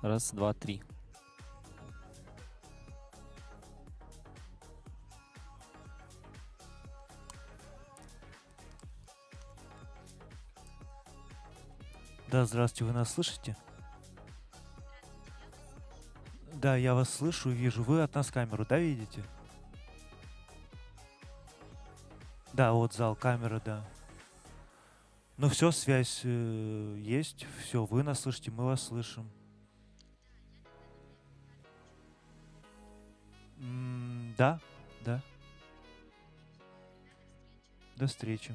Раз, два, три. Да, здравствуйте, вы нас слышите? Да, я вас слышу и вижу. Вы от нас камеру, да, видите? Да, вот зал, камера, да. Ну все, связь есть, все, вы нас слышите, мы вас слышим. Да, да, до встречи.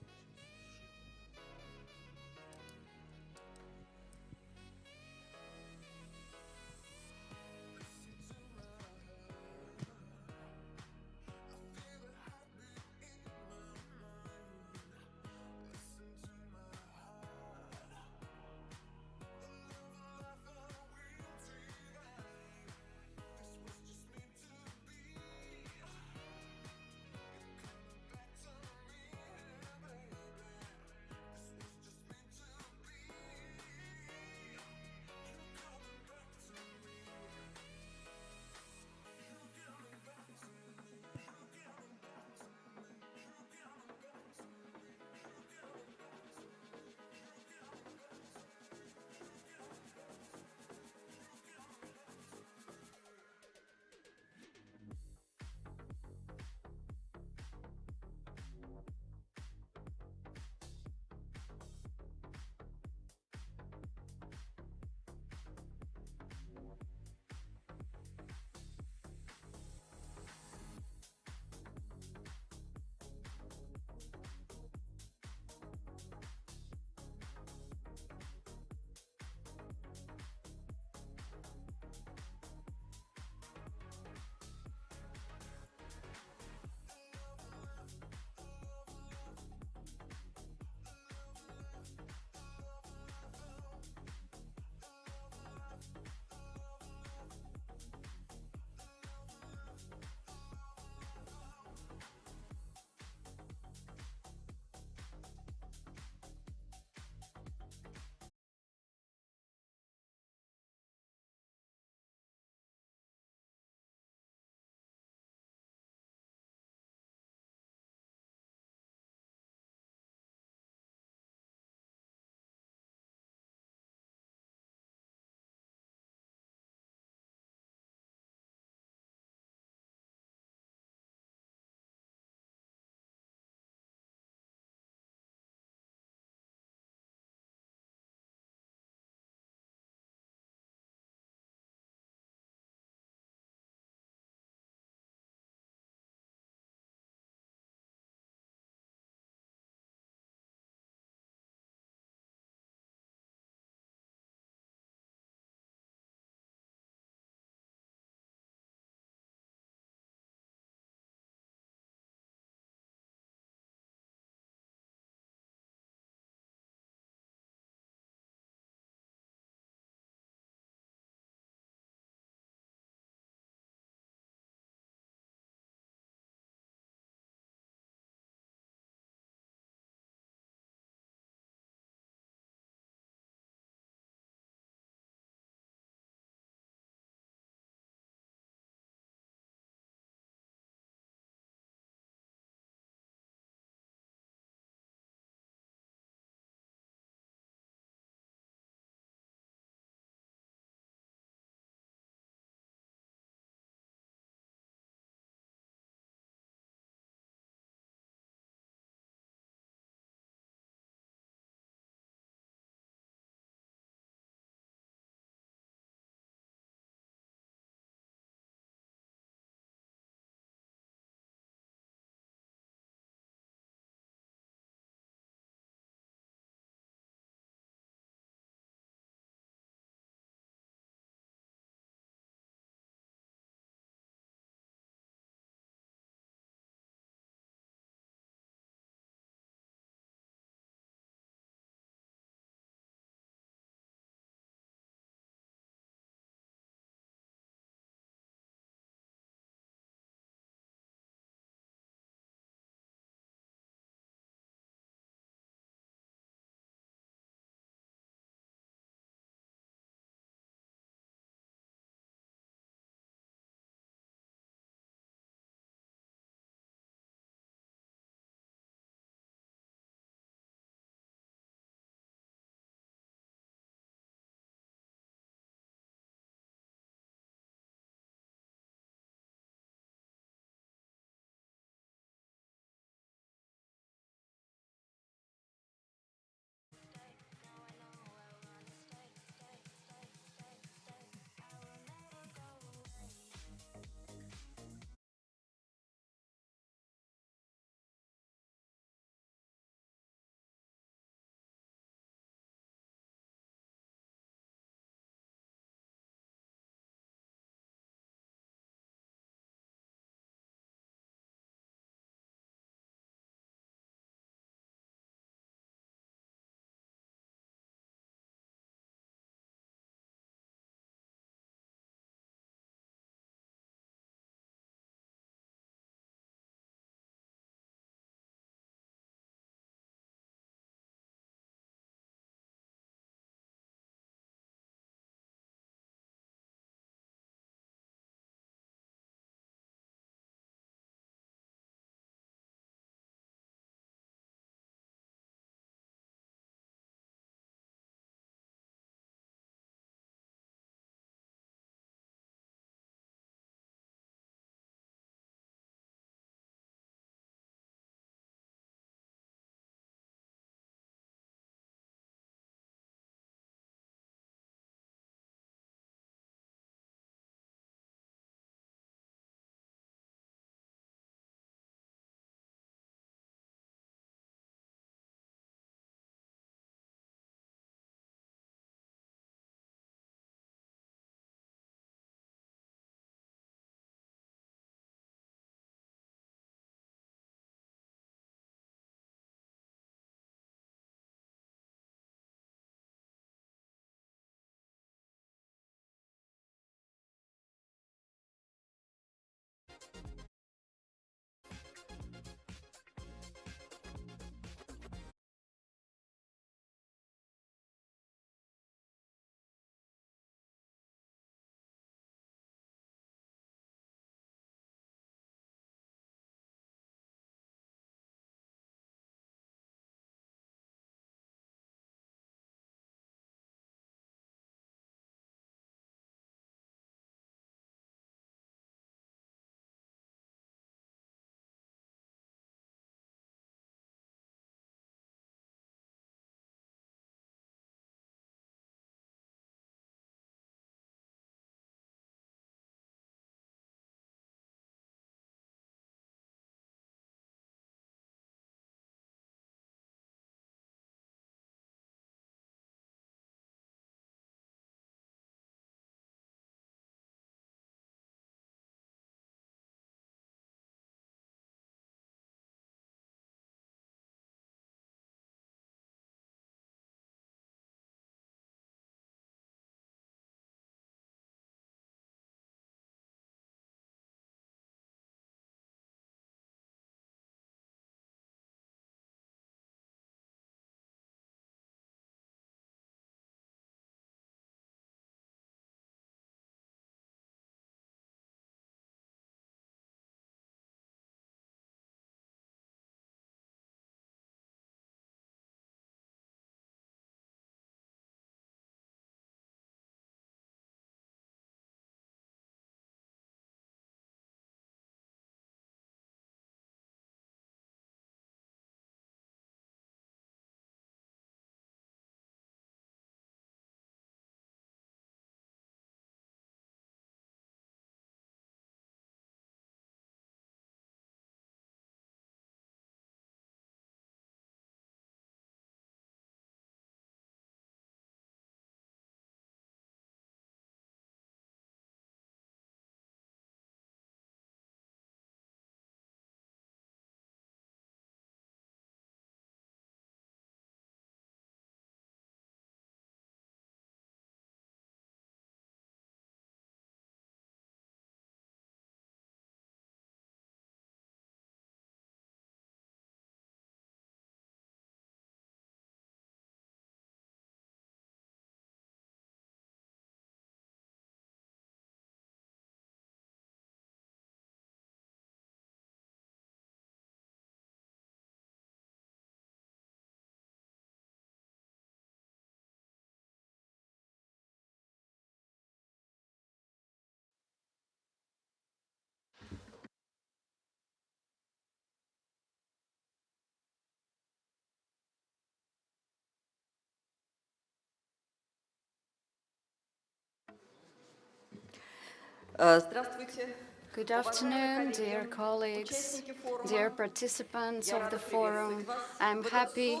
Здравствуйте. Good afternoon, dear colleagues, dear participants of the forum. I'm happy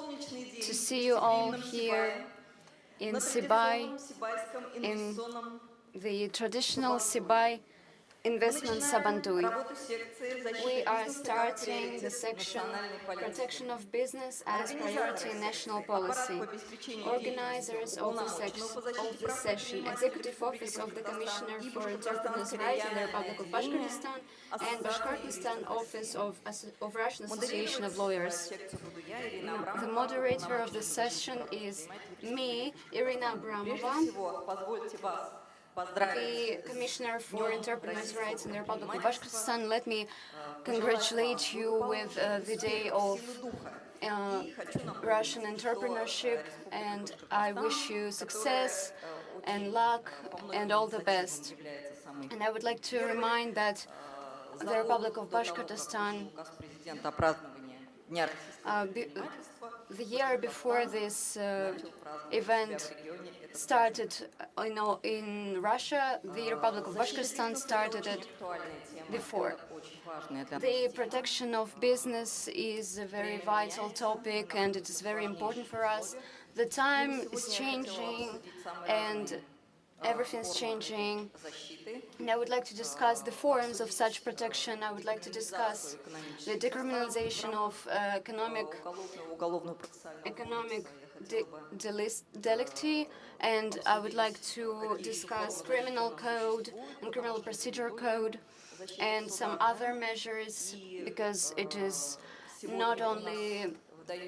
to see you all here in Sibay, in the traditional Sibay investment Sabantui. We are starting the section Protection of Business as Priority in National Policy. Organizers of this session, Executive Office of the Commissioner for Entrepreneurs' Rights in the Republic of Bashkortostan and Bashkortostan Office of Russian Association of Lawyers. The moderator of the session is me, Irina Abramova, the Commissioner for Entrepreneurs' Rights in the Republic of Bashkortostan. Let me congratulate you with the day of Russian entrepreneurship, and I wish you success and luck and all the best. And I would like to remind that the Republic of Bashkortostan, the year before this event started in Russia, the Republic of Bashkortostan started it before. The protection of business is a very vital topic and it is very important for us. The time is changing and everything's changing. And I would like to discuss the forms of such protection. I would like to discuss the decriminalization of economic delicty, and I would like to discuss criminal code and criminal procedure code and some other measures, because it is not only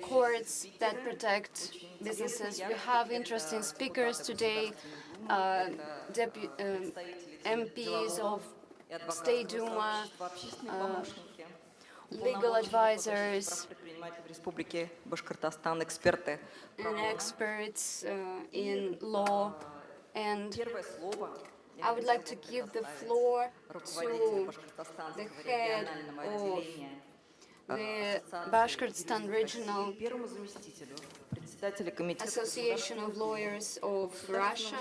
courts that protect businesses. We have interesting speakers today, MPs of State Duma, legal advisors, and experts in law. And I would like to give the floor to the head of the Bashkortostan Regional Association of Lawyers of Russia,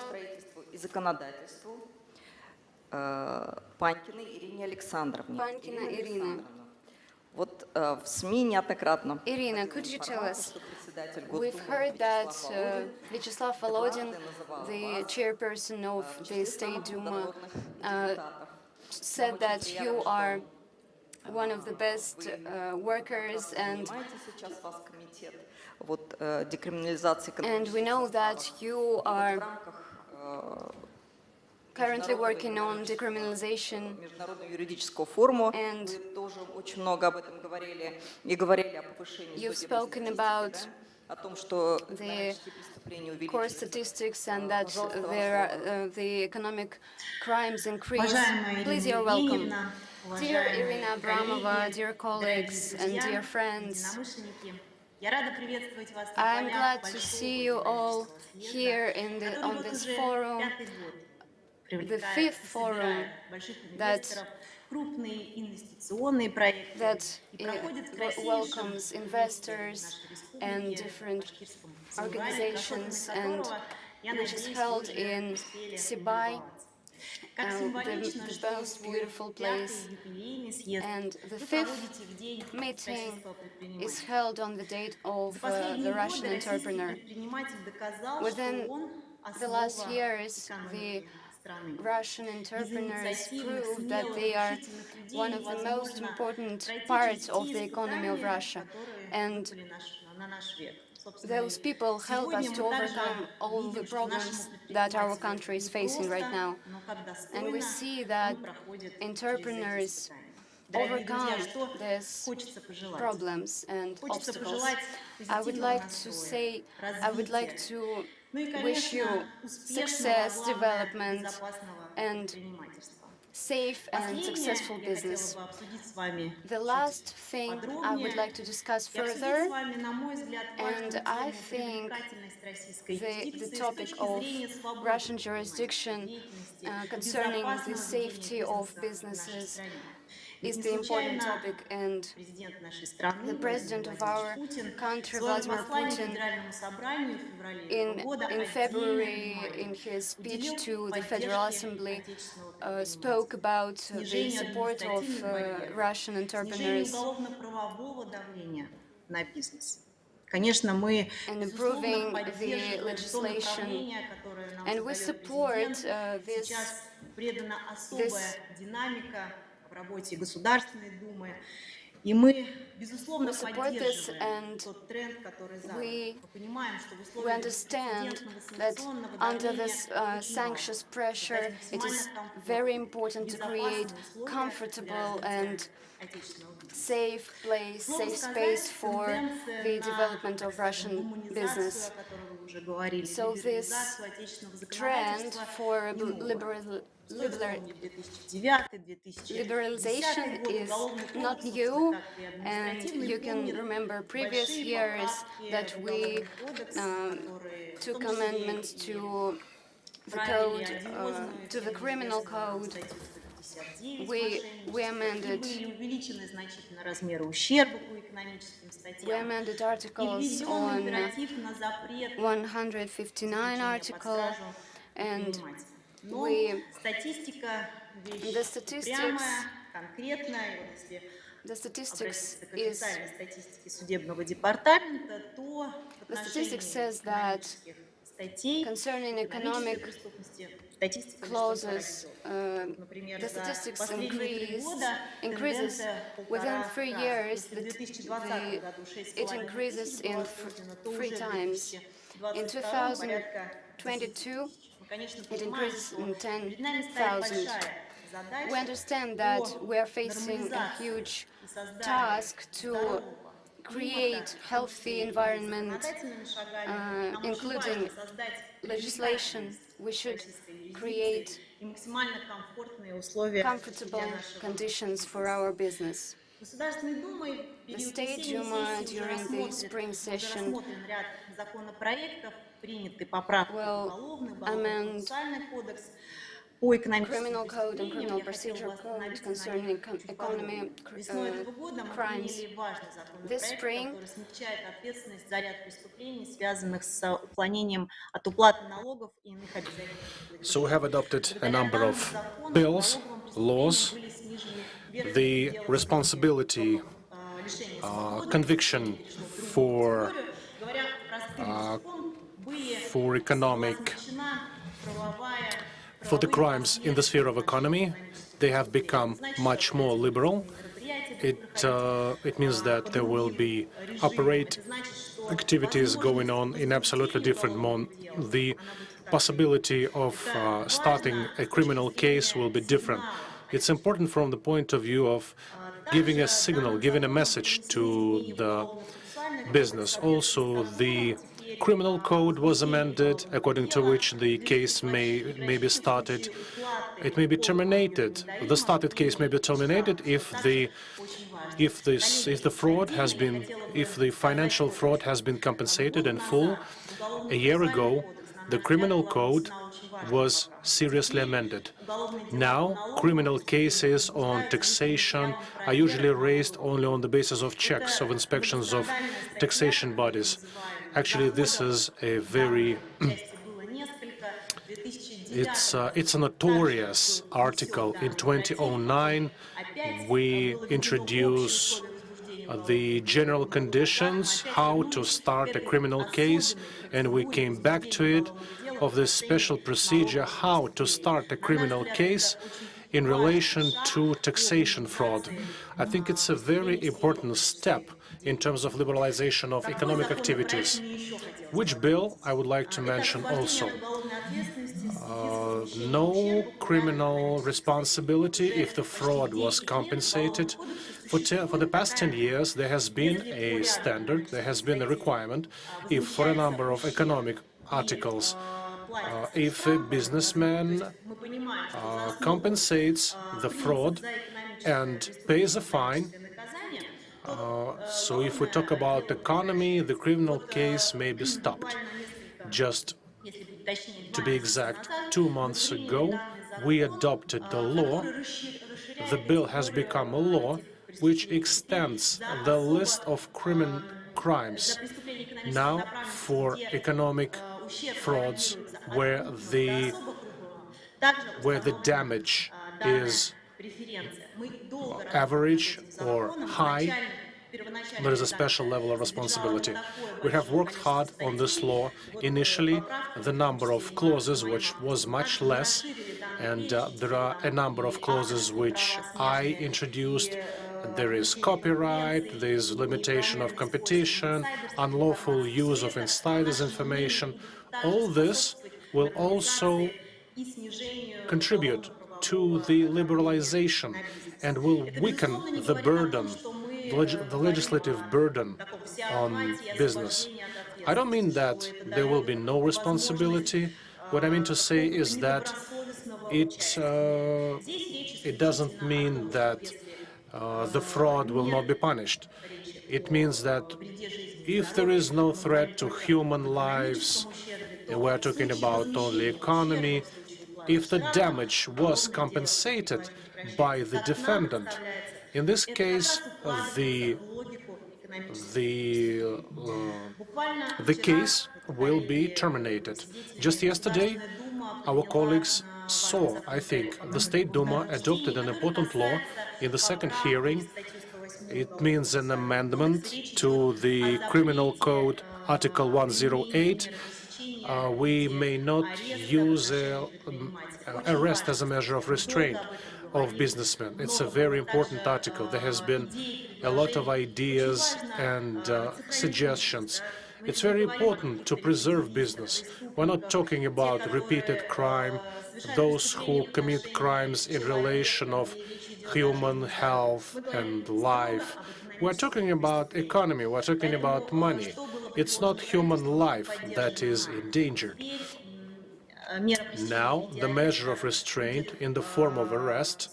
Панкина Ирина. Irina, could you tell us? We've heard that Vyacheslav Volodin, the chairperson of the State Duma, said that you are one of the best workers, and we know that you are currently working on decriminalization, and you've spoken about the core statistics and that the economic crimes increase. Please, you're welcome. Dear Irina Abramova, dear colleagues and dear friends, I'm glad to see you all here on this forum, the fifth forum that welcomes investors and different organizations, and which is held in Sibay, the most beautiful place. And the fifth meeting is held on the date of the Russian entrepreneur. Within the last years, the Russian entrepreneurs proved that they are one of the most important parts of the economy of Russia. And those people help us to overcome all the problems that our country is facing right now. And we see that entrepreneurs overcome these problems and obstacles. I would like to wish you success, development, and safe and successful business. The last thing I would like to discuss further, and I think the topic of Russian jurisdiction concerning the safety of businesses is the important topic, and the president of our country, Vladimir Putin, in February, in his speech to the Federal Assembly, spoke about the support of Russian entrepreneurs and improving the legislation. And we support this we support this, and we understand that under this sanctions pressure, it is very important to create comfortable and safe place, safe space for the development of Russian business. So this trend for liberalization is not new, and you can remember previous years that we took amendments to the code, to the criminal code. We amended articles on 159 article, and the statistics says that concerning economic clauses, the statistics increases within 3 years. It increases in 3 times. In 2022, it increases in 10,000. We understand that we are facing a huge task to create healthy environment, including legislation. We should create comfortable conditions for our business. The State Duma during the spring session will amend criminal code and criminal procedure code concerning economy crimes. This spring, so we have adopted a number of bills, laws. The responsibility, conviction for the crimes in the sphere of economy, they have become much more liberal. It means that there will be activities going on in absolutely different mode. The possibility of starting a criminal case will be different. It's important from the point of view of giving a signal, giving a message to the business. Also, the criminal code was amended, according to which the case may be started. It may be terminated. The started case may be terminated if the financial fraud has been compensated in full. A year ago, the criminal code was seriously amended. Now, criminal cases on taxation are usually raised only on the basis of checks, of inspections of taxation bodies. Actually, this is a very it's a notorious article. In 2009, we introduced the general conditions, how to start a criminal case, and we came back to it, of this special procedure, how to start a criminal case in relation to taxation fraud. I think it's a very important step in terms of liberalization of economic activities. Which bill I would like to mention also? No criminal responsibility if the fraud was compensated. For the past 10 years, there has been a standard, there has been a requirement, if for a number of economic articles, if a businessman compensates the fraud and pays a fine. So if we talk about economy, the criminal case may be stopped. Just to be exact, 2 months ago, we adopted the law the bill has become a law which extends the list of crimes now for economic frauds where the damage is average or high. There is a special level of responsibility. We have worked hard on this law. Initially, the number of clauses which was much less, and there are a number of clauses which I introduced. There is copyright, there is limitation of competition, unlawful use of insiders' information. All this will also contribute to the liberalization and will weaken the burden, the legislative burden on business. I don't mean that there will be no responsibility. What I mean to say is that it doesn't mean that the fraud will not be punished. It means that if there is no threat to human lives, and we're talking about only economy, if the damage was compensated by the defendant, in this case, the case will be terminated. Just yesterday, our colleagues saw, I think, the State Duma adopted an important law in the second hearing. It means an amendment to the Criminal Code, Article 108. We may not use arrest as a measure of restraint of businessmen. It's a very important article. There has been a lot of ideas and suggestions. It's very important to preserve business. We're not talking about repeated crime, those who commit crimes in relation of human health and life. We're talking about economy, we're talking about money. It's not human life that is endangered. Now, the measure of restraint in the form of arrest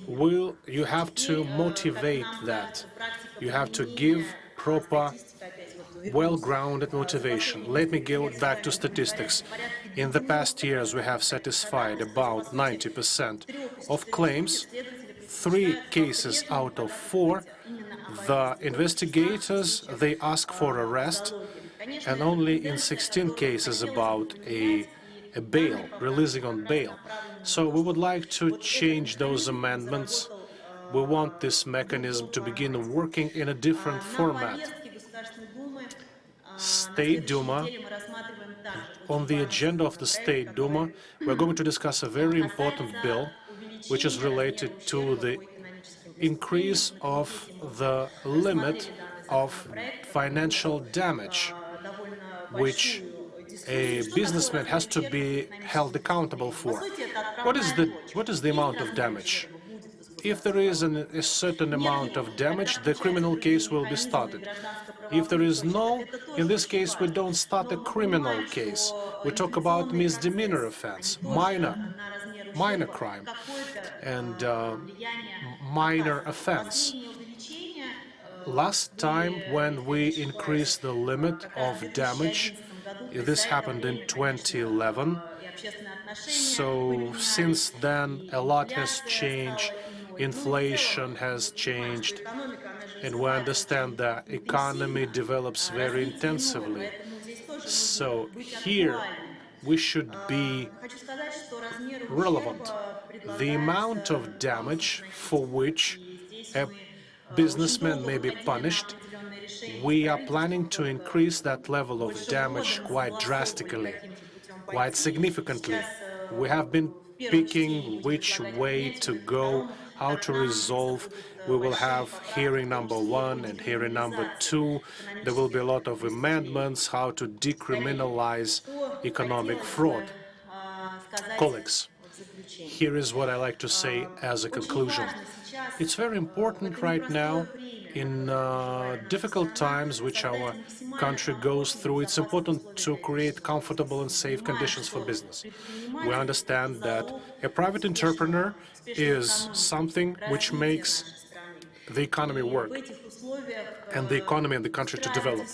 you have to motivate that. You have to give proper, well-grounded motivation. Let me go back to statistics. In the past years, we have satisfied about 90% of claims. 3 cases out of 4, the investigators, they ask for arrest, and only in 16 cases about a bail, releasing on bail. So we would like to change those amendments. We want this mechanism to begin working in a different format. State Duma, on the agenda of the State Duma, we're going to discuss a very important bill which is related to the increase of the limit of financial damage, which a businessman has to be held accountable for. What is the amount of damage? If there is a certain amount of damage, the criminal case will be started. If there is no, in this case, we don't start a criminal case. We talk about misdemeanor offense, minor crime, and minor offense. Last time when we increased the limit of damage, this happened in 2011. So since then, a lot has changed. Inflation has changed, and we understand that economy develops very intensively. So here we should be relevant. The amount of damage for which a businessman may be punished, we are planning to increase that level of damage quite drastically, quite significantly. We have been picking which way to go, how to resolve. We will have hearing number 1 and hearing number 2. There will be a lot of amendments, how to decriminalize economic fraud. Colleagues, here is what I like to say as a conclusion. It's very important right now, in difficult times which our country goes through, it's important to create comfortable and safe conditions for business. We understand that a private entrepreneur is something which makes the economy work and the economy and the country to develop.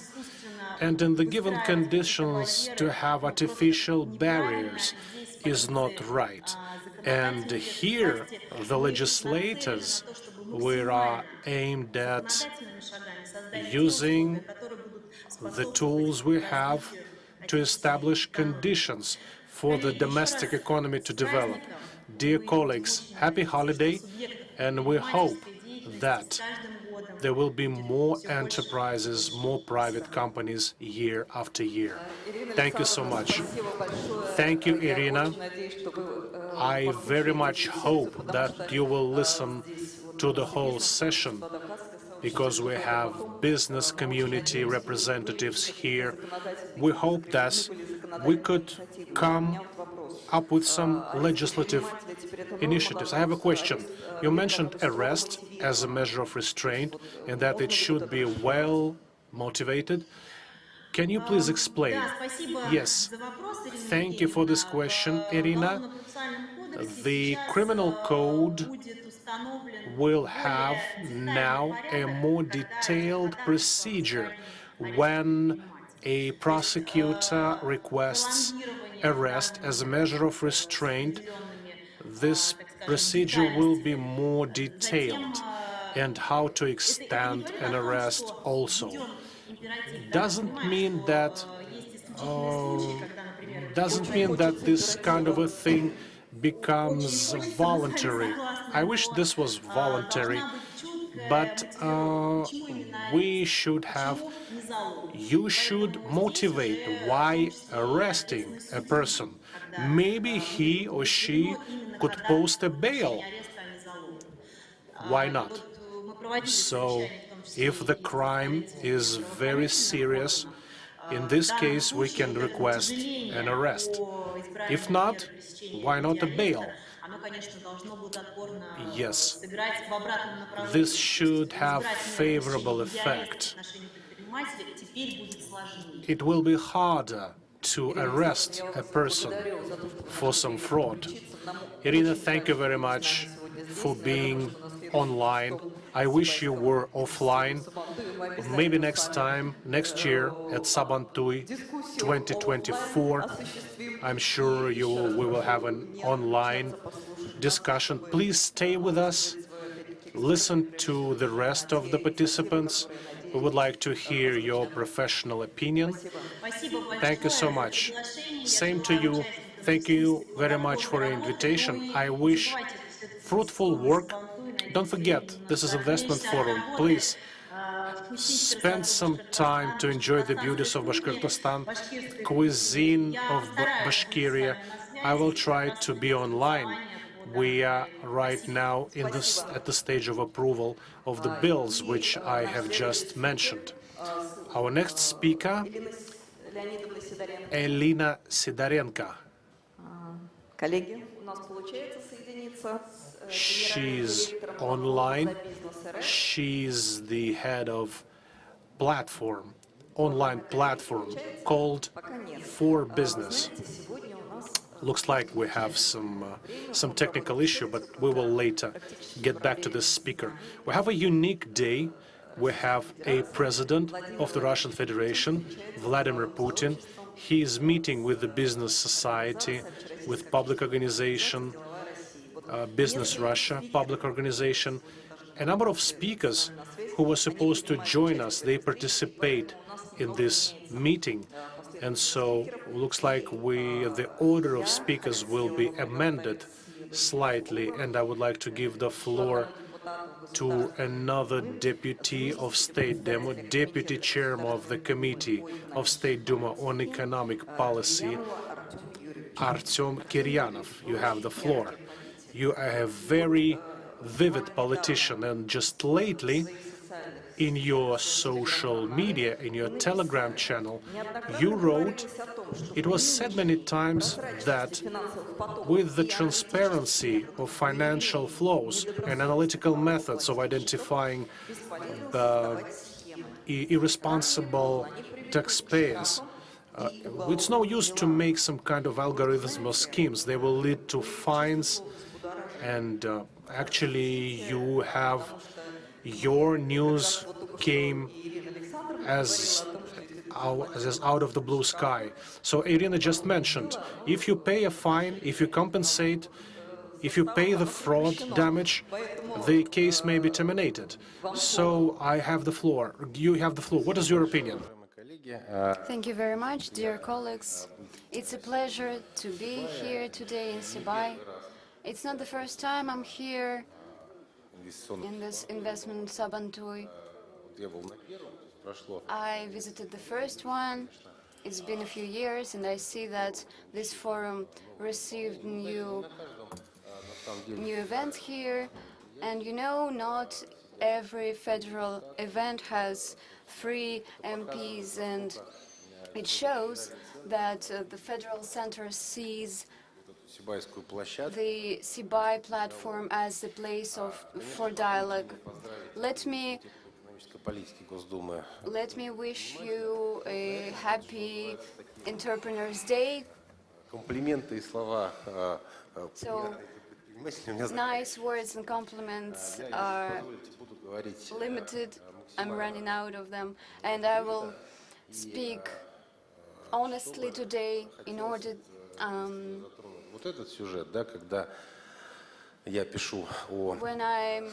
And in the given conditions, to have artificial barriers is not right. And here, the legislators were aimed at using the tools we have to establish conditions for the domestic economy to develop. Dear colleagues, happy holiday, and we hope that there will be more enterprises, more private companies year after year. Thank you so much. Thank you, Irina. I very much hope that you will listen to the whole session, because we have business community representatives here. We hope that we could come up with some legislative initiatives. I have a question. You mentioned arrest as a measure of restraint and that it should be well motivated. Can you please explain? Yes. Thank you for this question, Irina. The criminal code will have now a more detailed procedure when a prosecutor requests arrest as a measure of restraint. This procedure will be more detailed, and how to extend an arrest also. Doesn't mean that this kind of a thing becomes voluntary. I wish this was voluntary, but you should motivate why arresting a person. Maybe he or she could post a bail. Why not? So, if the crime is very serious, in this case, we can request an arrest. If not, why not a bail? Yes, this should have favorable effect. It will be harder to arrest a person for some fraud. Irina, thank you very much for being online. I wish you were offline. Maybe next time, next year at Sabantui 2024, I'm sure we will have an online discussion. Please stay with us. Listen to the rest of the participants. We would like to hear your professional opinion. Thank you so much. Same to you. Thank you very much for your invitation. I wish fruitful work. Don't forget, this is Investment Forum. Please spend some time to enjoy the beauties of Bashkortostan, cuisine of Bashkiria. I will try to be online. We are right now at the stage of approval of the bills which I have just mentioned. Our next speaker, Elena Sidorenko. She's online. She's the head of online platform called For Business. Looks like we have some technical issue, but we will later get back to this speaker. We have a unique day. We have a president of the Russian Federation, Vladimir Putin. He is meeting with the business society, with public organization, Business Russia, public organization. A number of speakers who were supposed to join us, they participate in this meeting. And so looks like the order of speakers will be amended slightly, and I would like to give the floor to another deputy of State Duma, deputy chairman of the Committee of State Duma on Economic Policy, Artyom Kiryanov. You have the floor. You are a very vivid politician, and just lately, in your social media, in your Telegram channel, you wrote, it was said many times that with the transparency of financial flows and analytical methods of identifying irresponsible taxpayers, it's no use to make some kind of algorithms or schemes. They will lead to fines, and actually your news came as out of the blue sky. So Irina just mentioned, if you pay a fine, if you compensate, If you pay the fraud damage, the case may be terminated. So I have the floor. You have the floor. What is your opinion? Thank you very much, dear colleagues. It's a pleasure to be here today in Sibai. It's not the first time I'm here in this investment Sabantui. I visited the first one. It's been a few years, and I see that this forum received new events here. And you know, not every federal event has 3 MPs, and it shows that the federal center sees the Sibai platform as the place for dialogue. Let me wish you a happy Entrepreneurs' Day. So, nice words and compliments are limited. I'm running out of them, and I will speak honestly today in order when I'm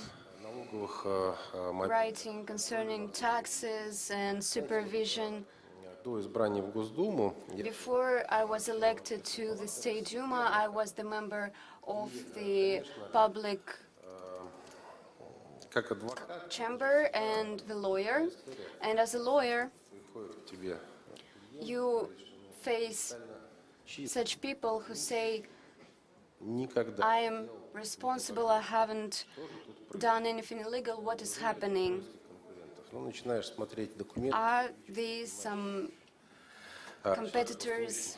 writing concerning taxes and supervision. Before I was elected to the State Duma, I was the member of the public chamber and the lawyer. And as a lawyer, you face such people who say, I am responsible, I haven't done anything illegal, what is happening? Are these some competitors?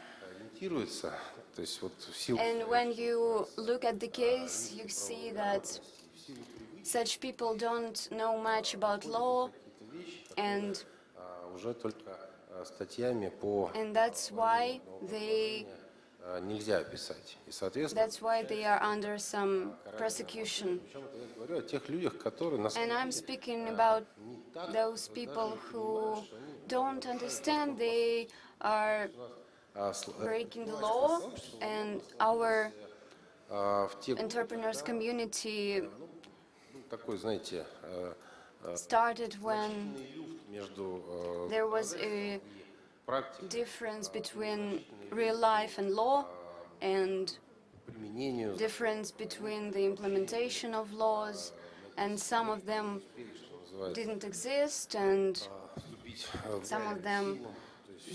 And when you look at the case, you see that such people don't know much about law, and that's why they are under some prosecution. And I'm speaking about those people who don't understand they are breaking the law, and our entrepreneurs community started when there was a difference between real life and law, and difference between the implementation of laws, and some of them didn't exist, and some of them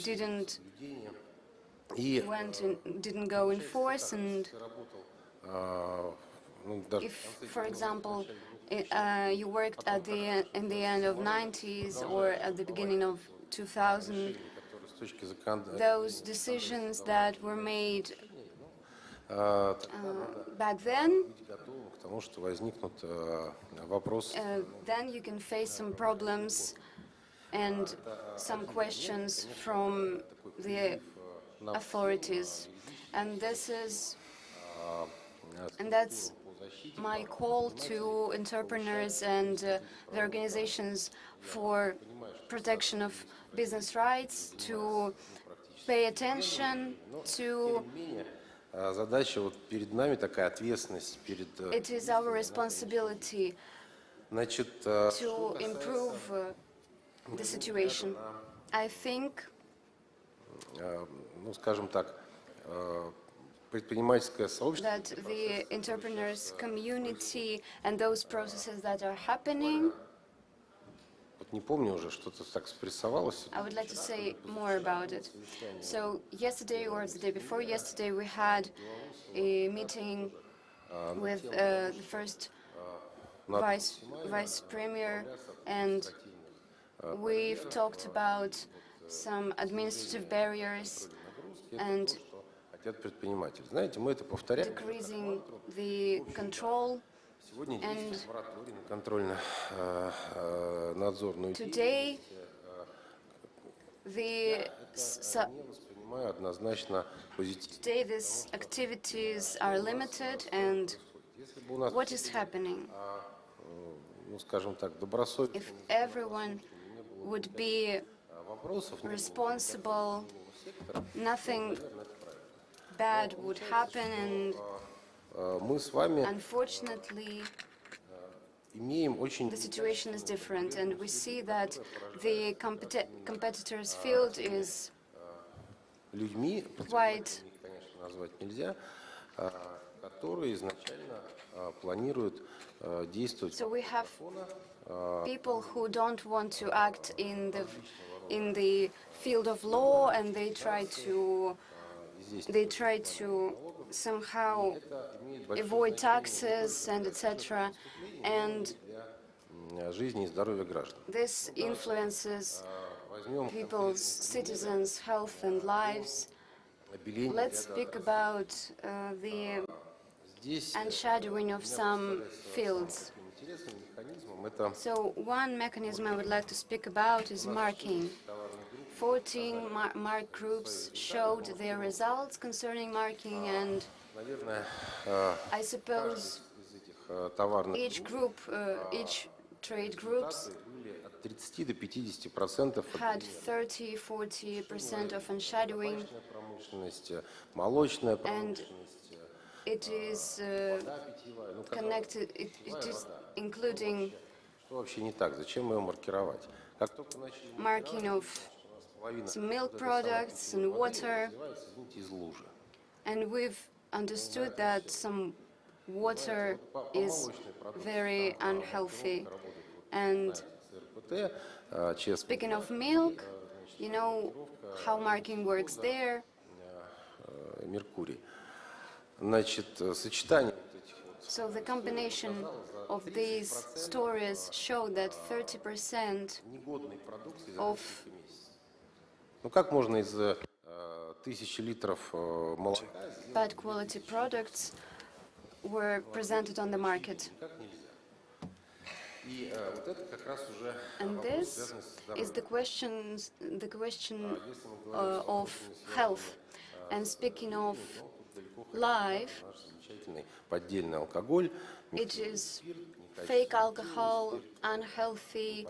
didn't go in force. And if, for example, you worked in the end of 90s or at the beginning of 2000, those decisions that were made back then, then you can face some problems and some questions from the authorities. And that's my call to entrepreneurs and the organizations for protection of business rights to pay attention to. It is our responsibility to improve the situation. I think that the entrepreneurs community and those processes that are happening, I would like to say more about it. So yesterday or the day before yesterday, we had a meeting with the first vice premier, and we've talked about some administrative barriers and decreasing the control. And today, these activities are limited, and what is happening? If everyone would be responsible, nothing bad would happen, and мы с вами Unfortunately, имеем очень the situation is different, and we see that the competitors' field is людьми, quite. их, конечно, назвать нельзя, которые изначально планируют действовать So we have people who don't want to act in the field of law, and they try to somehow avoid taxes and etc. And жизни и здоровья граждан. this influences Возьмем people's, citizens' health and lives. обеление Let's speak about the здесь unshadowing of some fields. интересным механизмом это So one mechanism I would like to speak about is marking. 14 mark groups showed their results concerning marking, and наверное, I suppose из этих товарных each group, each trade groups были от 30 до 50% had 30–40% of unshadowing, промышленность, молочная and промышленность, it is питьевая. Ну, connected, it is including что вообще не так? Зачем ее маркировать? Как только начали marking of половина some milk products and water, называется, извините, из лужи. and we've understood that some water is very unhealthy. And РПТ, честно, speaking of milk, you know how marking works there. Меркурий. Значит, сочетание вот этих вот So the combination of these stories show that 30% негодной продукции за of несколько месяцев. Ну как можно из 1000 литров молока сделать bad quality products were presented on the market. как нельзя? И вот это как раз уже And вопрос, this связанный с is здоровьем. the question of health. And speaking of life, Наш замечательный поддельный алкоголь, it is fake alcohol, unhealthy,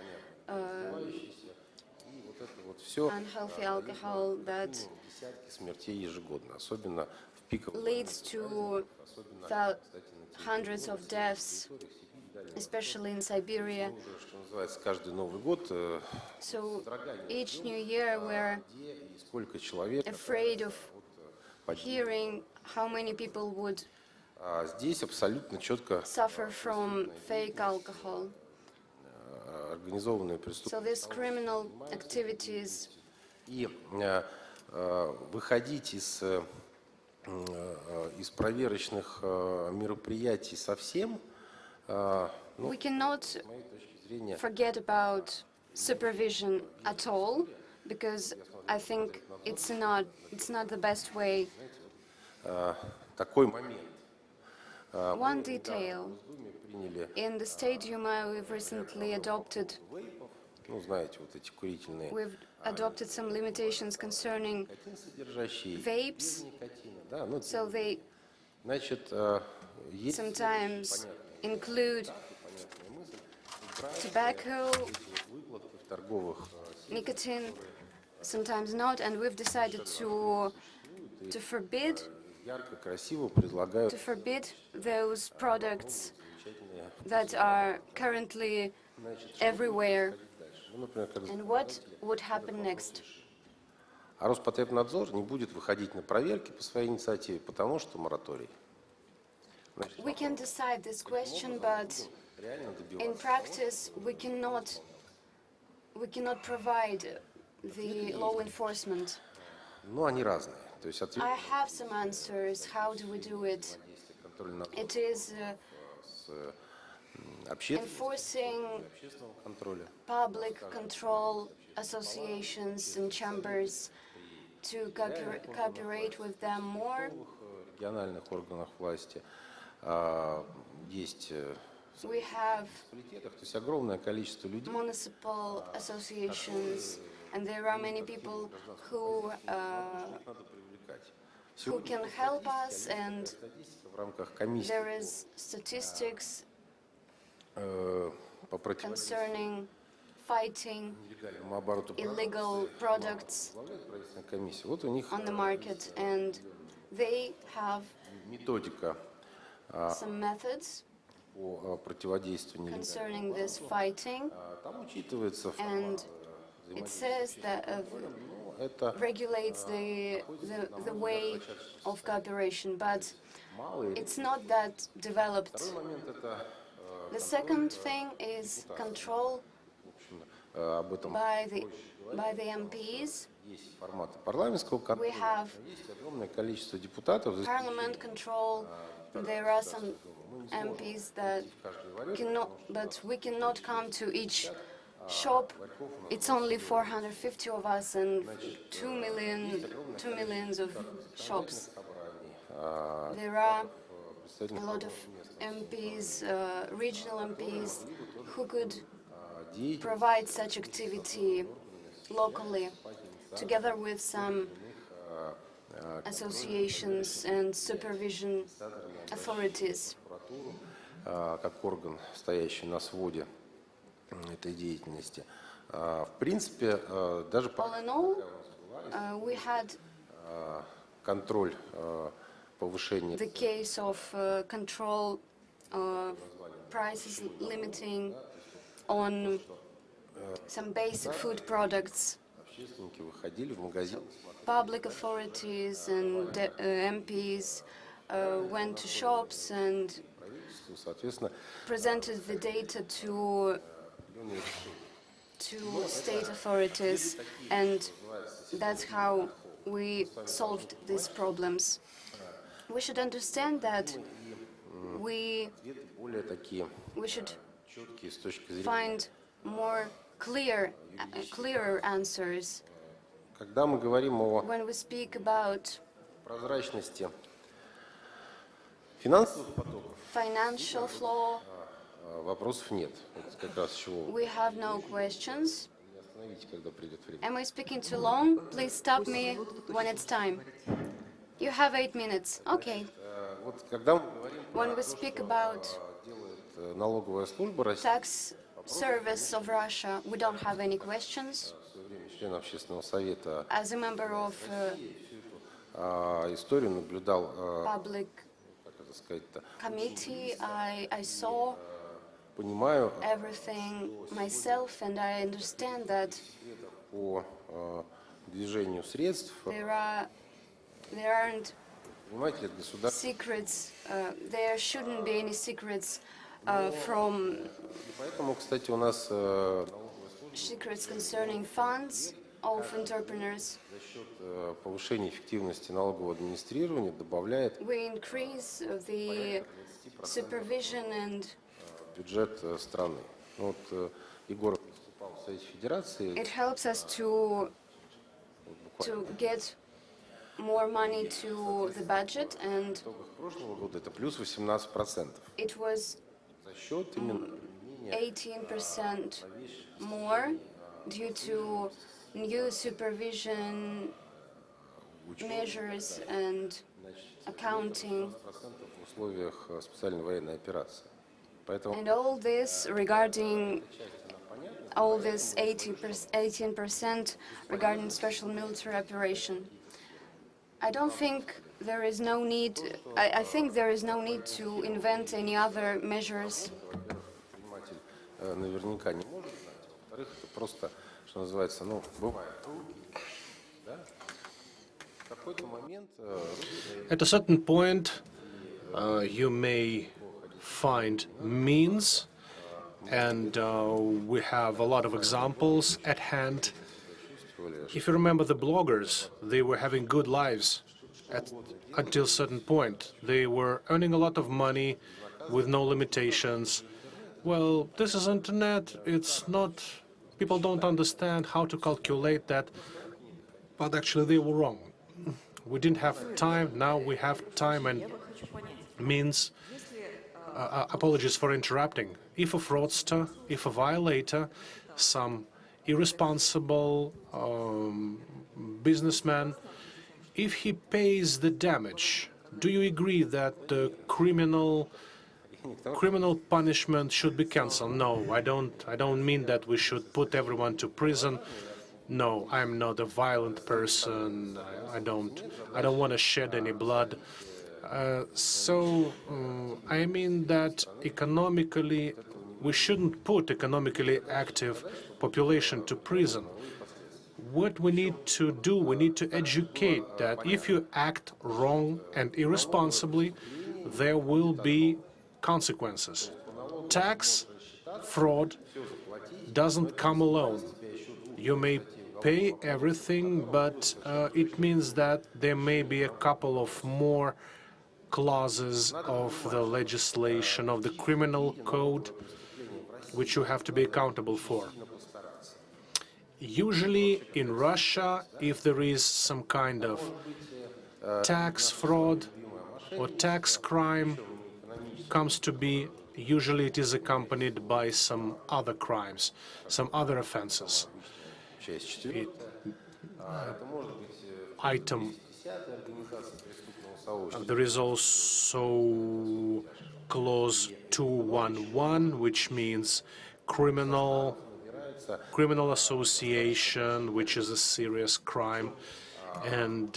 и вот это вот все unhealthy alcohol that десятки смертей ежегодно, особенно в пиковых leads to hundreds of deaths, especially in Siberia. что называется, каждый Новый год So each new year we're где и сколько человек. afraid of hearing how many people would А здесь абсолютно четко suffer from fake alcohol. организованные So преступления. these criminal activities, И выходить из проверочных мероприятий совсем, we cannot с моей точки зрения, forget about supervision at all, because I think it's not the best way. такой момент. One detail. Мы приняли, In the State Duma, we've recently adopted ну, знаете, вот эти курительные, some limitations concerning содержащие vapes. никотина, да, ну, So they значит, есть sometimes include понятная мысль, tobacco, выкладки в торговых nicotine, sometimes not, and we've decided to forbid ярко, красиво предлагают those products that are currently everywhere. ну, например, как And what would happen next? А Роспотребнадзор не будет выходить на проверки по своей инициативе, потому что мораторий. Значит, We can decide this question, but реально in добиваться. practice we cannot provide the law enforcement. Но они разные. То есть ответ I have some answers. How do we do it? контроля It is с общественного контроля. public control associations and chambers to cooperate with them more. В региональных органах власти есть We have муниципалитетах, то есть огромное количество людей, municipal associations, and there are many people who надо привлекать. can help us, and Статистика в рамках комиссии there is statistics по противодействию concerning fighting нелегальному обороту illegal products возглавляет правительственная комиссия. Вот у них on the market, and they have методика some methods по противодействию нелегальной concerning this fighting, там учитывается and it says that это regulates the way of cooperation, but it's not that developed. момент это The second thing is control об этом by the MPs. есть форматы парламентского We контроля. have Есть огромное количество депутатов, за parliament control. There are some MPs that cannot, but we cannot come to each shop. It's only 450 of us and 2 millions of shops. There are a lot of MPs, regional MPs, who could provide such activity locally, together with some associations and supervision authorities. как орган, стоящий на своде этой деятельности. В принципе, даже All in all, we had контроль повышения the case of control prices limiting on some basic food products. общественники выходили в магазин. Public authorities and MPs went to shops and Соответственно, presented the data to state authorities, and that's how we solved these problems. We should understand that we более такие should четкие с точки зрения. find more clearer answers Когда мы говорим о when we speak about прозрачности финансовых потоков, financial flow. вопросов нет. Это как раз с чего We have no questions. не остановите, когда придет время. Am I speaking too long? Please stop me when it's time. You have 8 minutes. Okay. Вот когда мы говорим When we speak about делает налоговая служба России, tax service of Russia, we don't have any questions. в свое время член общественного совета, As a member of историю наблюдал, public как это сказать-то, committee, I saw понимаю everything myself, and I understand that по движению средств, there aren't понимаете, это государство. secrets. There shouldn't be any secrets from Поэтому, кстати, у нас secrets concerning funds of entrepreneurs. за счет повышения эффективности налогового администрирования добавляет We increase the supervision and бюджет страны. Ну, вот Егор выступал в Совете Федерации, it helps us to get more money to the budget, and в итогах прошлого года это плюс 18%. it was За счет именно применения 18% more due to new supervision measures and accounting. в условиях специальной военной операции. Поэтому And all this regarding all this 18% regarding special military operation. I don't think there is no need. I think there is no need to invent any other measures. предприниматель наверняка не может знать. Во-вторых, это просто, что называется, ну, бывает. Да? В какой-то момент At a certain point, you may find means, and we have a lot of examples at hand. If you remember the bloggers, they were having good lives until a certain point. They were earning a lot of money with no limitations. Well, this is internet. It's not, people don't understand how to calculate that, but actually they were wrong. We didn't have time, now we have time and means. Apologies for interrupting. If a fraudster, if a violator, some irresponsible businessman, if he pays the damage, do you agree that the criminal punishment should be cancelled? No, I don't mean that we should put everyone to prison. No, I'm not a violent person. I don't want to shed any blood. I mean that economically, we shouldn't put economically active population to prison. What we need to do, we need to educate that if you act wrong and irresponsibly, there will be consequences. Tax fraud doesn't come alone. You may pay everything, but it means that there may be a couple of more clauses of the legislation, of the criminal code, which you have to be accountable for. Usually in Russia, if there is some kind of tax fraud or tax crime comes to be, usually it is accompanied by some other crimes, some other offenses. There is also clause 211, which means criminal association, which is a serious crime. And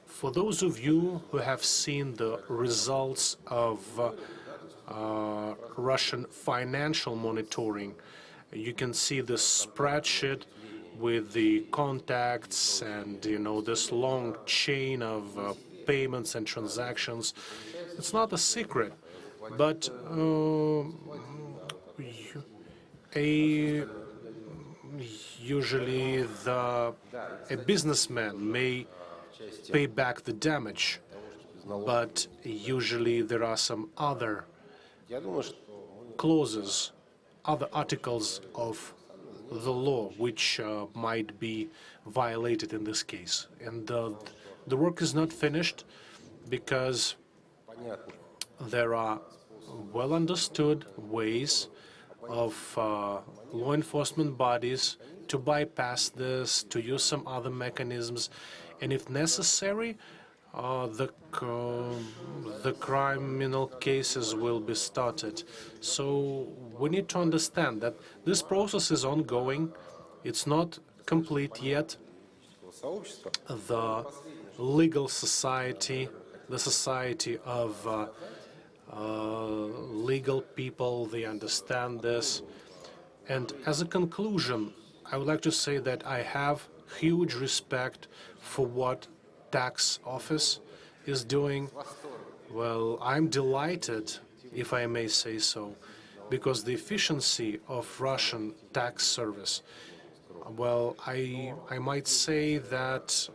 for those of you who have seen the results of Russian financial monitoring, you can see the spreadsheet with the contacts and, this long chain of payments and transactions. It's not a secret, but usually a businessman may pay back the damage, but usually there are some other clauses, other articles of the law which might be violated in this case. And the work is not finished because there are well understood ways of law enforcement bodies to bypass this, to use some other mechanisms, and if necessary, the criminal cases will be started. So we need to understand that this process is ongoing. It's not complete yet. The legal society, the society of legal people, they understand this. And as a conclusion, I would like to say that I have huge respect for what tax office is doing. Well, I'm delighted, if I may say so, because the efficiency of Russian tax service, well, I might say that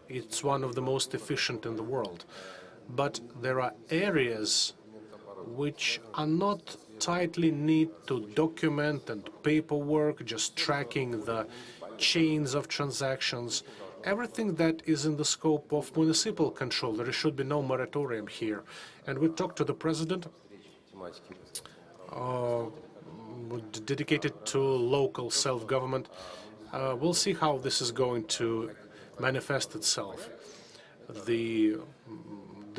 it's one of the most efficient in the world. But there are areas which are not tightly neat to document and paperwork, just tracking the chains of transactions. Everything that is in the scope of municipal control, there should be no moratorium here. And we talked to the president, dedicated to local self-government. We'll see how this is going to manifest itself. The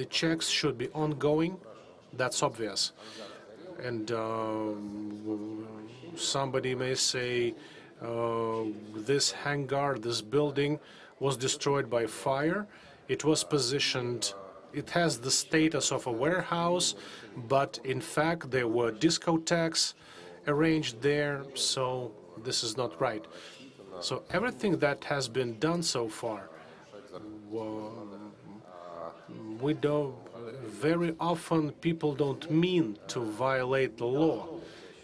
checks should be ongoing, that's obvious. And somebody may say, this hangar, this building was destroyed by fire. It was positioned, it has the status of a warehouse, but in fact there were discotheques arranged there, so this is not right. So everything that has been done so far, we don't, very often people don't mean to violate the law.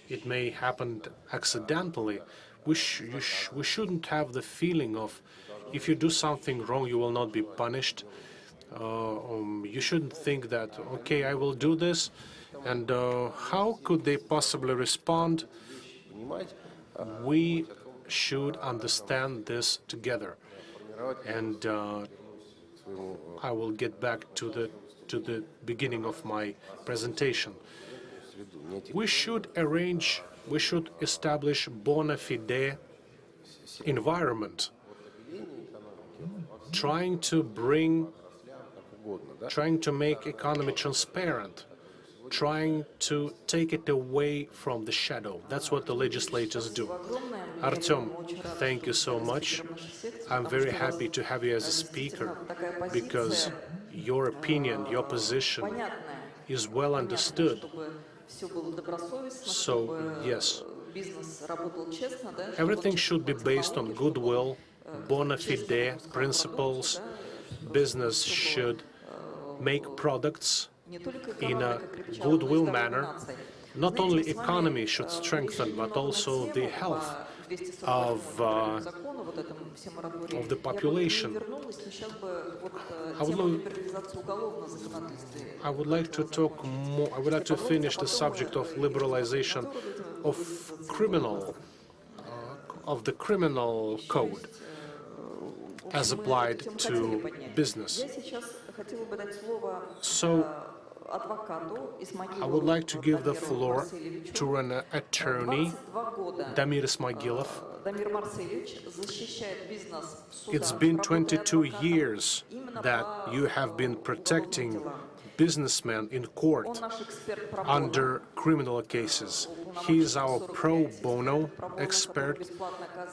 It may happen accidentally. We shouldn't have the feeling of, if you do something wrong, you will not be punished. You shouldn't think that, okay, I will do this, and how could they possibly respond? We should understand this together. And I will get back to the beginning of my presentation. We should establish bona fide environment, trying to make economy transparent, trying to take it away from the shadow. That's what the legislators do. Artem, thank you so much. I'm very happy to have you as a speaker, because your opinion, your position is well understood. So, yes, everything should be based on goodwill, bona fide principles. Business should make products in a goodwill manner. Not only economy should strengthen, but also the health of the population. I would like to talk more. I would like to finish the subject of liberalization of the criminal code as applied to business. So I would like to give the floor to an attorney, Damir Ismagilov. It's been 22 years that you have been protecting businessmen in court under criminal cases. He is our pro bono expert.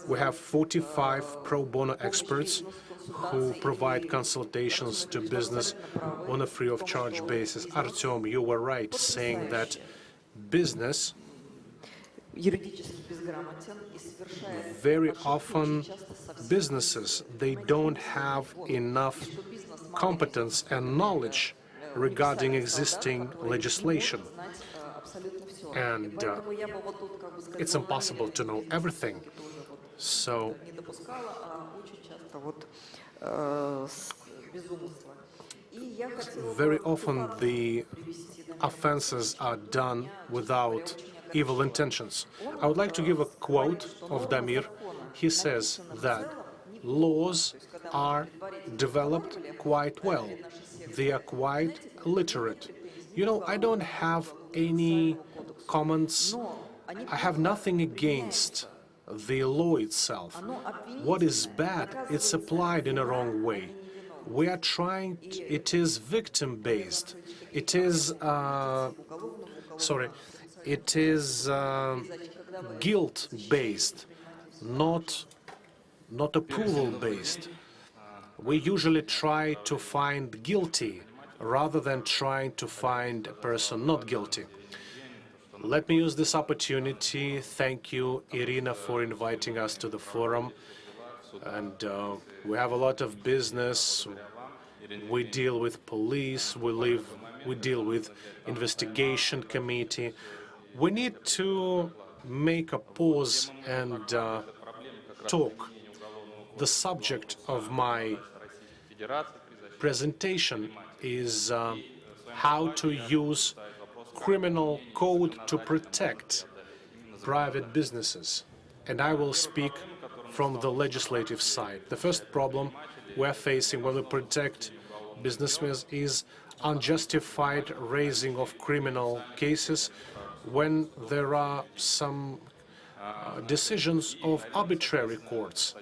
We have 45 pro bono experts who provide consultations to business on a free of charge basis. Artyom, you were right saying that business very often businesses, they don't have enough competence and knowledge regarding existing legislation. And it's impossible to know everything. So very often the offenses are done without evil intentions. I would like to give a quote of Damir. He says that laws are developed quite well. They are quite literate. You know, I don't have any comments. I have nothing against the law itself. What is bad, it's applied in a wrong way. We are trying, it is victim-based. It is, guilt-based, not approval-based. We usually try to find guilty rather than trying to find a person not guilty. Let me use this opportunity. Thank you, Irina, for inviting us to the forum. And we have a lot of business. We deal with police. We deal with investigation committee. We need to make a pause and talk. The subject of my presentation is how to use criminal code to protect private businesses. And I will speak from the legislative side. The first problem we're facing when we protect businessmen is unjustified raising of criminal cases when there are some decisions of arbitrary courts.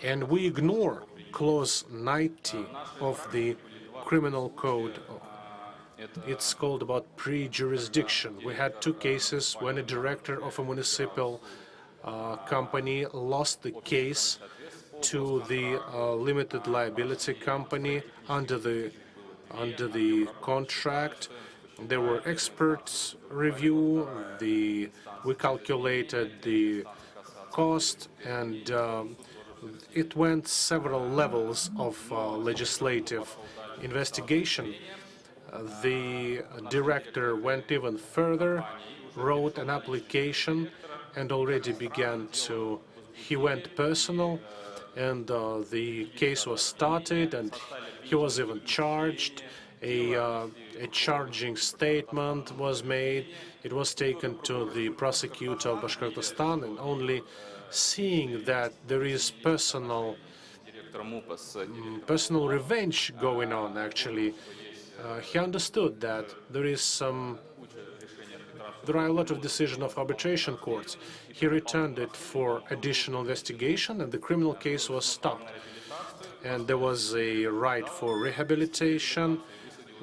And we ignore clause 90 of the criminal code. It's called about pre-jurisdiction. We had two cases when a director of a municipal company lost the case to the limited liability company under the contract. There were experts review. We calculated the cost, and it went several levels of legislative investigation. The director went even further, wrote an application, and already he went personal, and the case was started, and he was even charged. A charging statement was made. It was taken to the prosecutor of Bashkortostan, and only seeing that there is personal revenge going on, actually, he understood that there are a lot of decisions of arbitration courts. He returned it for additional investigation, and the criminal case was stopped. And there was a right for rehabilitation.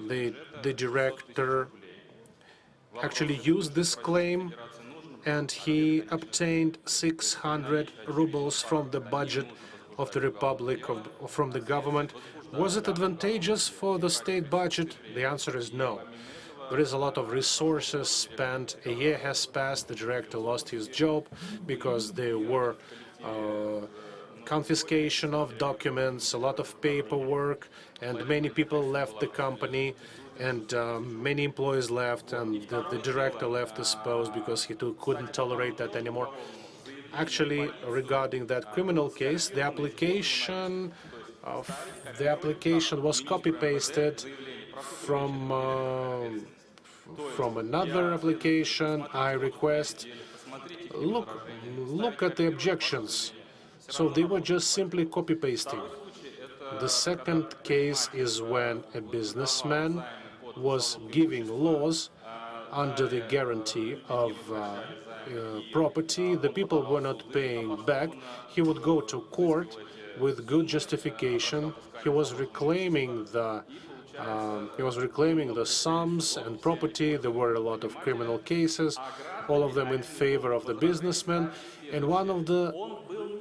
The director actually used this claim, and he obtained 600 rubles from the budget of the Republic, from the government. Was it advantageous for the state budget? The answer is no. There is a lot of resources spent. A year has passed. The director lost his job because there were confiscation of documents, a lot of paperwork, and many people left the company, and many employees left, and the director left his post because he couldn't tolerate that anymore. Actually, regarding that criminal case, the application was copy-pasted from another application. I request, look at the objections. So they were just simply copy-pasting. The second case is when a businessman was giving laws under the guarantee of property. The people were not paying back. He would go to court with good justification. He was reclaiming the sums and property. There were a lot of criminal cases, all of them in favor of the businessman. And one of the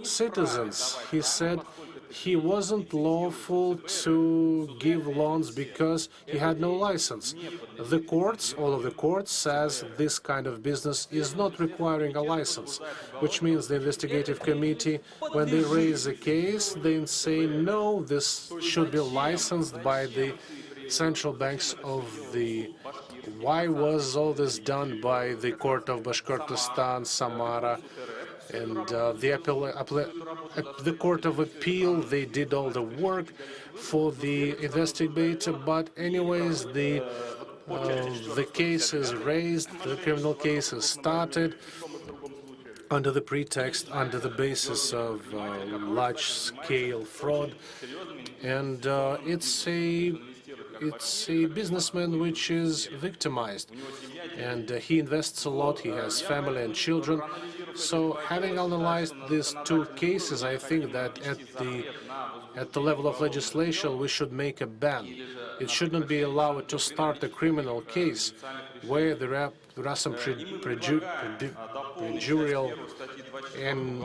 citizens, he said he wasn't lawful to give loans because he had no license. The courts, all of the courts, says this kind of business is not requiring a license, which means the investigative committee, when they raise a case, they say, no, this should be licensed by the central banks of the... Why was all this done by the court of Bashkortostan, Samara, and the Court of Appeal? They did all the work for the investigator, but anyways, the case is raised, the criminal case is started under the pretext, under the basis of large-scale fraud, and it's a businessman which is victimized, and he invests a lot. He has family and children. So, having analyzed these two cases, I think that at the level of legislation, we should make a ban. It shouldn't be allowed to start a criminal case where there are some prejudicial, and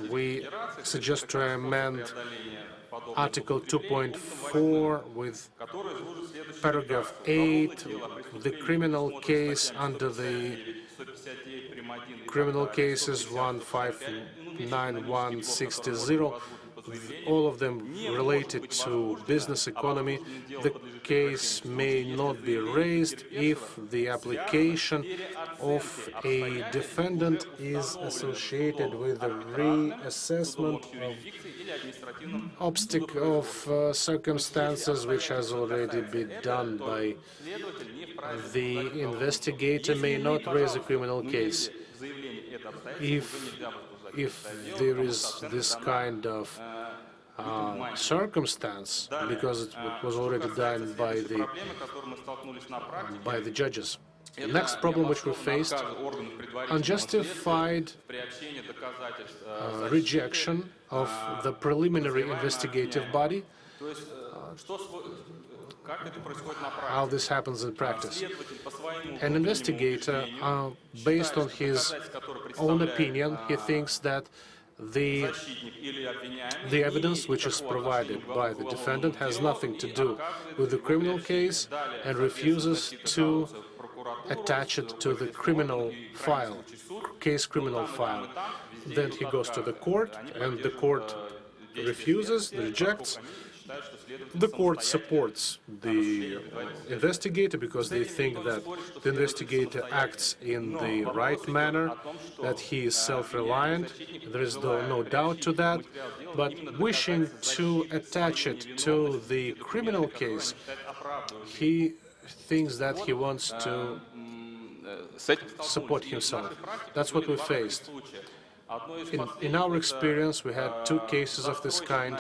we suggest to amend Article 2.4 with paragraph 8, the criminal case under the criminal cases 159160, all of them related to business economy. The case may not be raised if the application of a defendant is associated with a reassessment of circumstances which has already been done by the investigator. May not raise a criminal case if there is this kind of circumstance, because it was already done by the judges. Next problem which we faced, unjustified rejection of the preliminary investigative body. How this happens in practice. An investigator, based on his own opinion, he thinks that the evidence which is provided by the defendant has nothing to do with the criminal case and refuses to attach it to the criminal file, criminal file. Then he goes to the court, and the court refuses, rejects. The court supports the investigator because they think that the investigator acts in the right manner, that he is self-reliant. There is no doubt to that. But wishing to attach it to the criminal case, he thinks that he wants to support himself. That's what we faced. In our experience, we had two cases of this kind.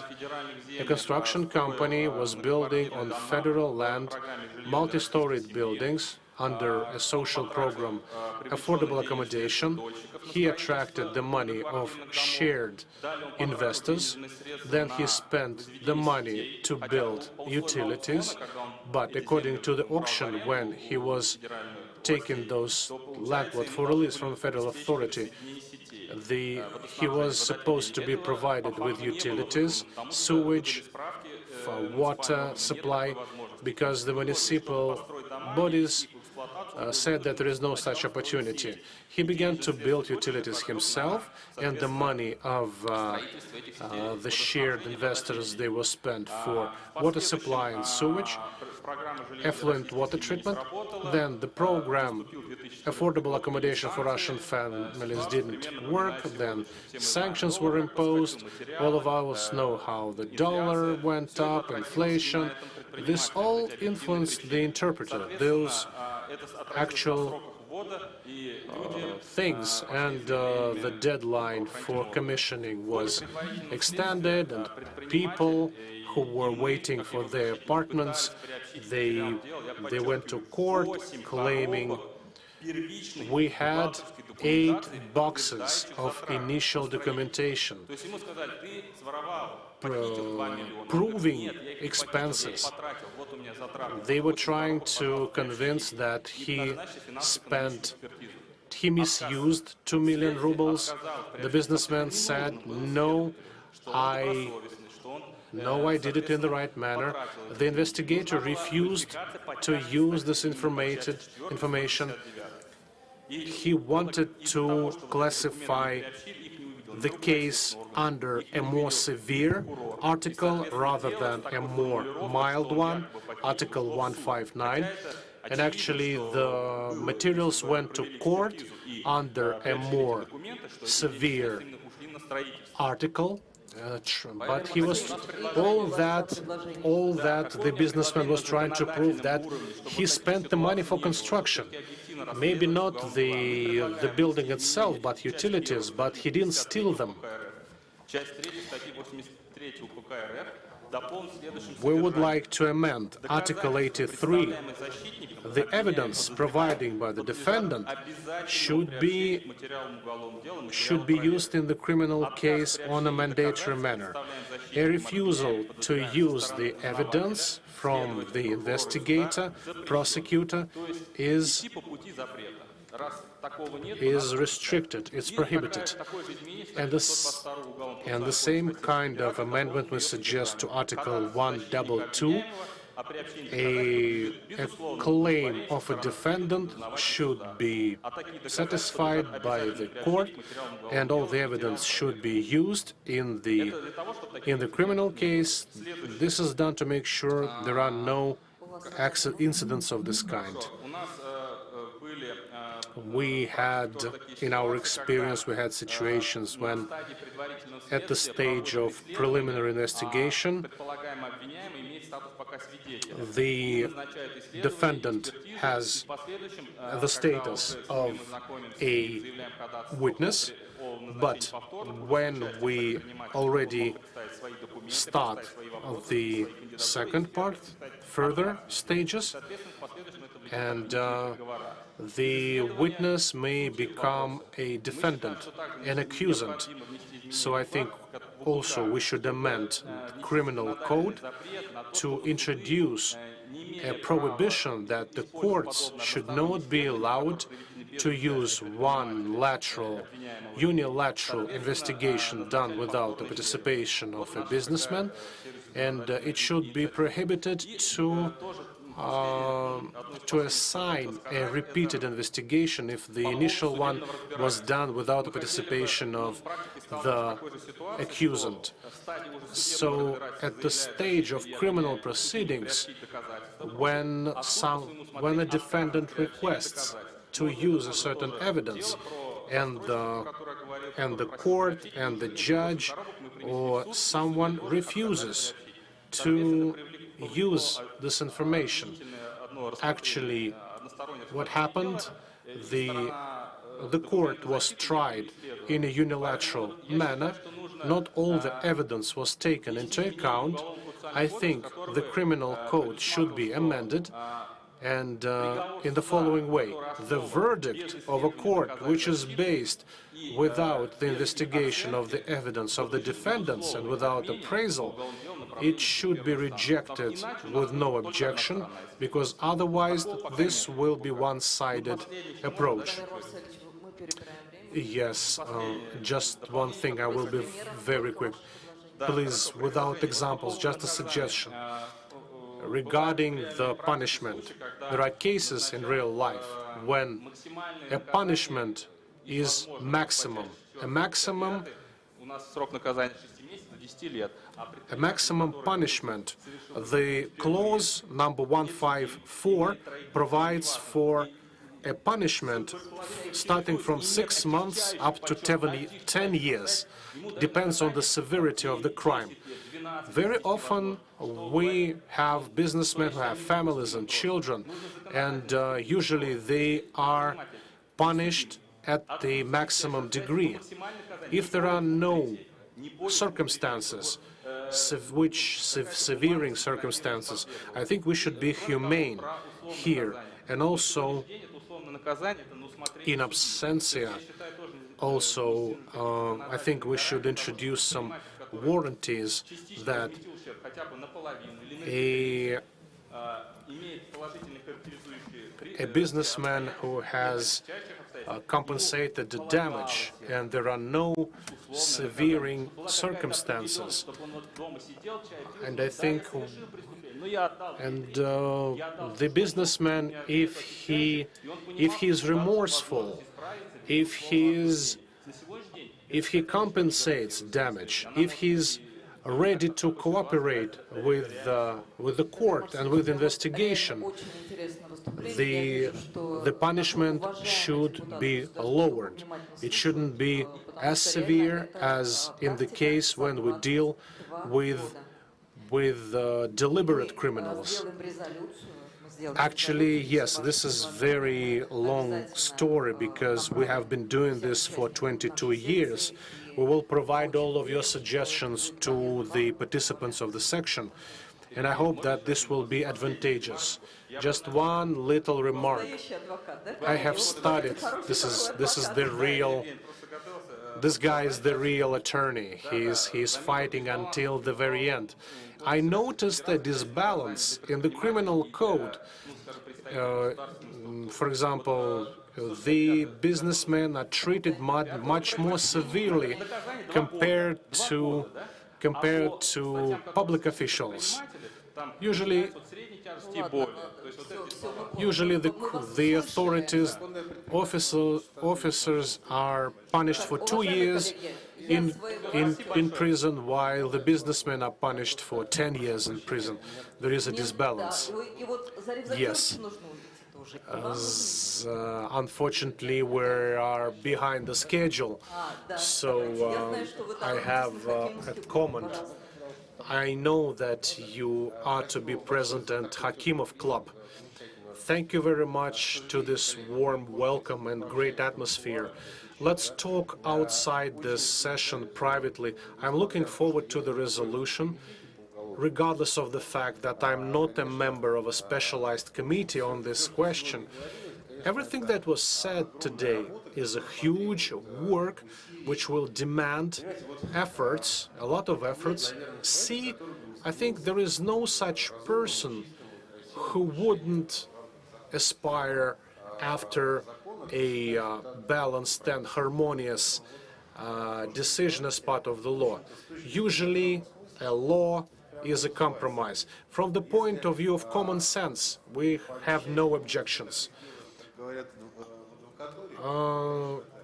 A construction company was building on federal land multi-storied buildings under a social program, affordable accommodation. He attracted the money of shared investors. Then he spent the money to build utilities. But according to the auction, when he was taking those land for release from the federal authority, he was supposed to be provided with utilities, sewage, water supply, because the municipal bodies said that there is no such opportunity. He began to build utilities himself, and the money of the shared investors, they were spent for water supply and sewage, effluent water treatment. Then the program affordable accommodation for Russian families didn't work. Then sanctions were imposed. All of us know how the dollar went up, inflation. This all influenced the interpreter, those actual things, and the deadline for commissioning was extended, and people who were waiting for their apartments, they went to court claiming we had 8 boxes of initial documentation proving expenses. They were trying to convince that he misused 2 million rubles. The businessman said, no, I did it in the right manner. The investigator refused to use this information. He wanted to classify the case under a more severe article rather than a more mild one, Article 159. And actually, the materials went to court under a more severe article. But he was all that the businessman was trying to prove that he spent the money for construction, maybe not the building itself, but utilities, but he didn't steal them. We would like to amend Article 83. The evidence provided by the defendant should be used in the criminal case on a mandatory manner. A refusal to use the evidence from the investigator, prosecutor, is restricted, it's prohibited. And the same kind of amendment we suggest to Article 122. A claim of a defendant should be satisfied by the court, and all the evidence should be used in the criminal case. This is done to make sure there are no incidents of this kind. We had, in our experience, we had situations when, at the stage of preliminary investigation, the defendant has the status of a witness, but when we already start the second part, further stages, and the witness may become a defendant, an accusant. So I think also we should amend the criminal code to introduce a prohibition that the courts should not be allowed to use unilateral investigation done without the participation of a businessman, and it should be prohibited to assign a repeated investigation if the initial one was done without the participation of the accusant. So at the stage of criminal proceedings, when a defendant requests to use a certain evidence, and the court and the judge or someone refuses to use this information. Actually, what happened, the court was tried in a unilateral manner. Not all the evidence was taken into account. I think the criminal code should be amended, and in the following way: the verdict of a court which is based without the investigation of the evidence of the defendants and without appraisal, it should be rejected with no objection, because otherwise this will be one-sided approach. Yes, just one thing, I will be very quick. please, without examples, just a suggestion. Regarding the punishment, there are cases in real life when a punishment is maximum. A maximum punishment. The clause number 154 provides for a punishment starting from 6 months up to 10 years. Depends on the severity of the crime. Very often we have businessmen who have families and children, and usually they are punished at the maximum degree. If there are no circumstances, severing circumstances, I think we should be humane here. And also, in absentia, also, I think we should introduce some warranties that a businessman who has compensated the damage and there are no severing circumstances. And I think the businessman, if he is remorseful, if he compensates damage, if he's ready to cooperate with the court and with investigation, the punishment should be lowered. It shouldn't be as severe as in the case when we deal with deliberate criminals. Actually, yes, this is very long story because we have been doing this for 22 years. We will provide all of your suggestions to the participants of the section, and I hope that this will be advantageous. Just one little remark. I have studied. This guy is the real attorney. He's fighting until the very end. I noticed a disbalance in the criminal code. For example, the businessmen are treated much more severely compared to public officials. Usually the authorities, officers are punished for 2 years in prison, while the businessmen are punished for 10 years in prison. There is a disbalance. Yes. Unfortunately, we are behind the schedule, so I have a comment. I know that you are to be present at Hakimov Club. Thank you very much to this warm welcome and great atmosphere. Let's talk outside this session privately. I'm looking forward to the resolution, regardless of the fact that I'm not a member of a specialized committee on this question. Everything that was said today is a huge work which will demand efforts, a lot of efforts. See, I think there is no such person who wouldn't aspire after a balanced and harmonious decision as part of the law. Usually, a law is a compromise. From the point of view of common sense, we have no objections.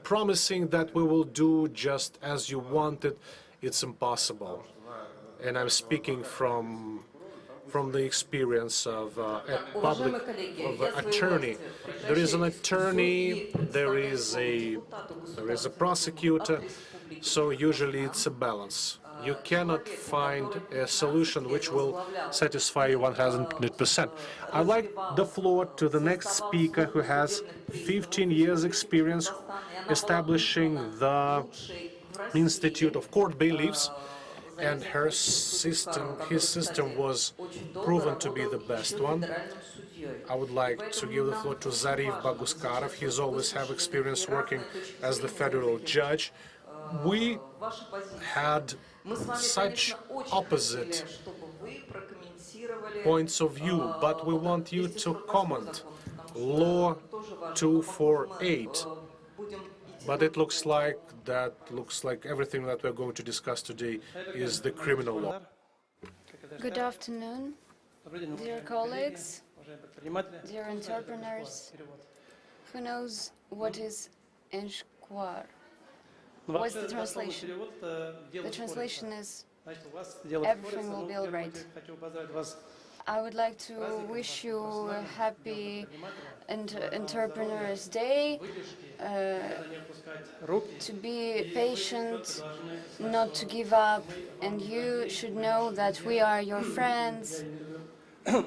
Promising that we will do just as you wanted, it's impossible. And I'm speaking from the experience of an attorney. There is an attorney, there is a prosecutor, so usually it's a balance. You cannot find a solution which will satisfy you 100%. I'd like the floor to the next speaker who has 15 years experience establishing the Institute of Court Bailiffs, and his system was proven to be the best one. I would like to give the floor to Zarif Baguskarov. He's always have experience working as the federal judge. We had such opposite points of view, but we want you to comment. Law 248. But it looks like everything that we're going to discuss today is the criminal law. Good afternoon, dear colleagues, dear entrepreneurs. Who knows what is enquire? What's the translation? The translation is everything will be all right. I would like to wish you a happy Entrepreneurs Day, to be patient, not to give up, and you should know that we are your friends. I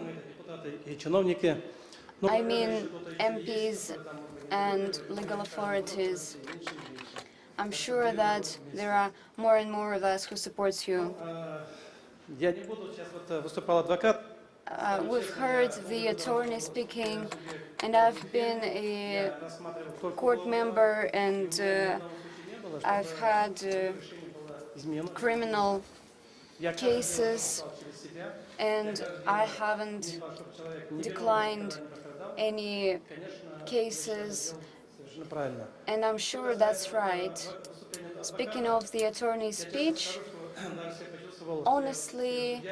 mean MPs and legal authorities. I'm sure that there are more and more of us who supports you. We've heard the attorney speaking, and I've been a court member, and I've had criminal cases, and I haven't declined any cases, and I'm sure that's right. Speaking of the attorney's speech, honestly,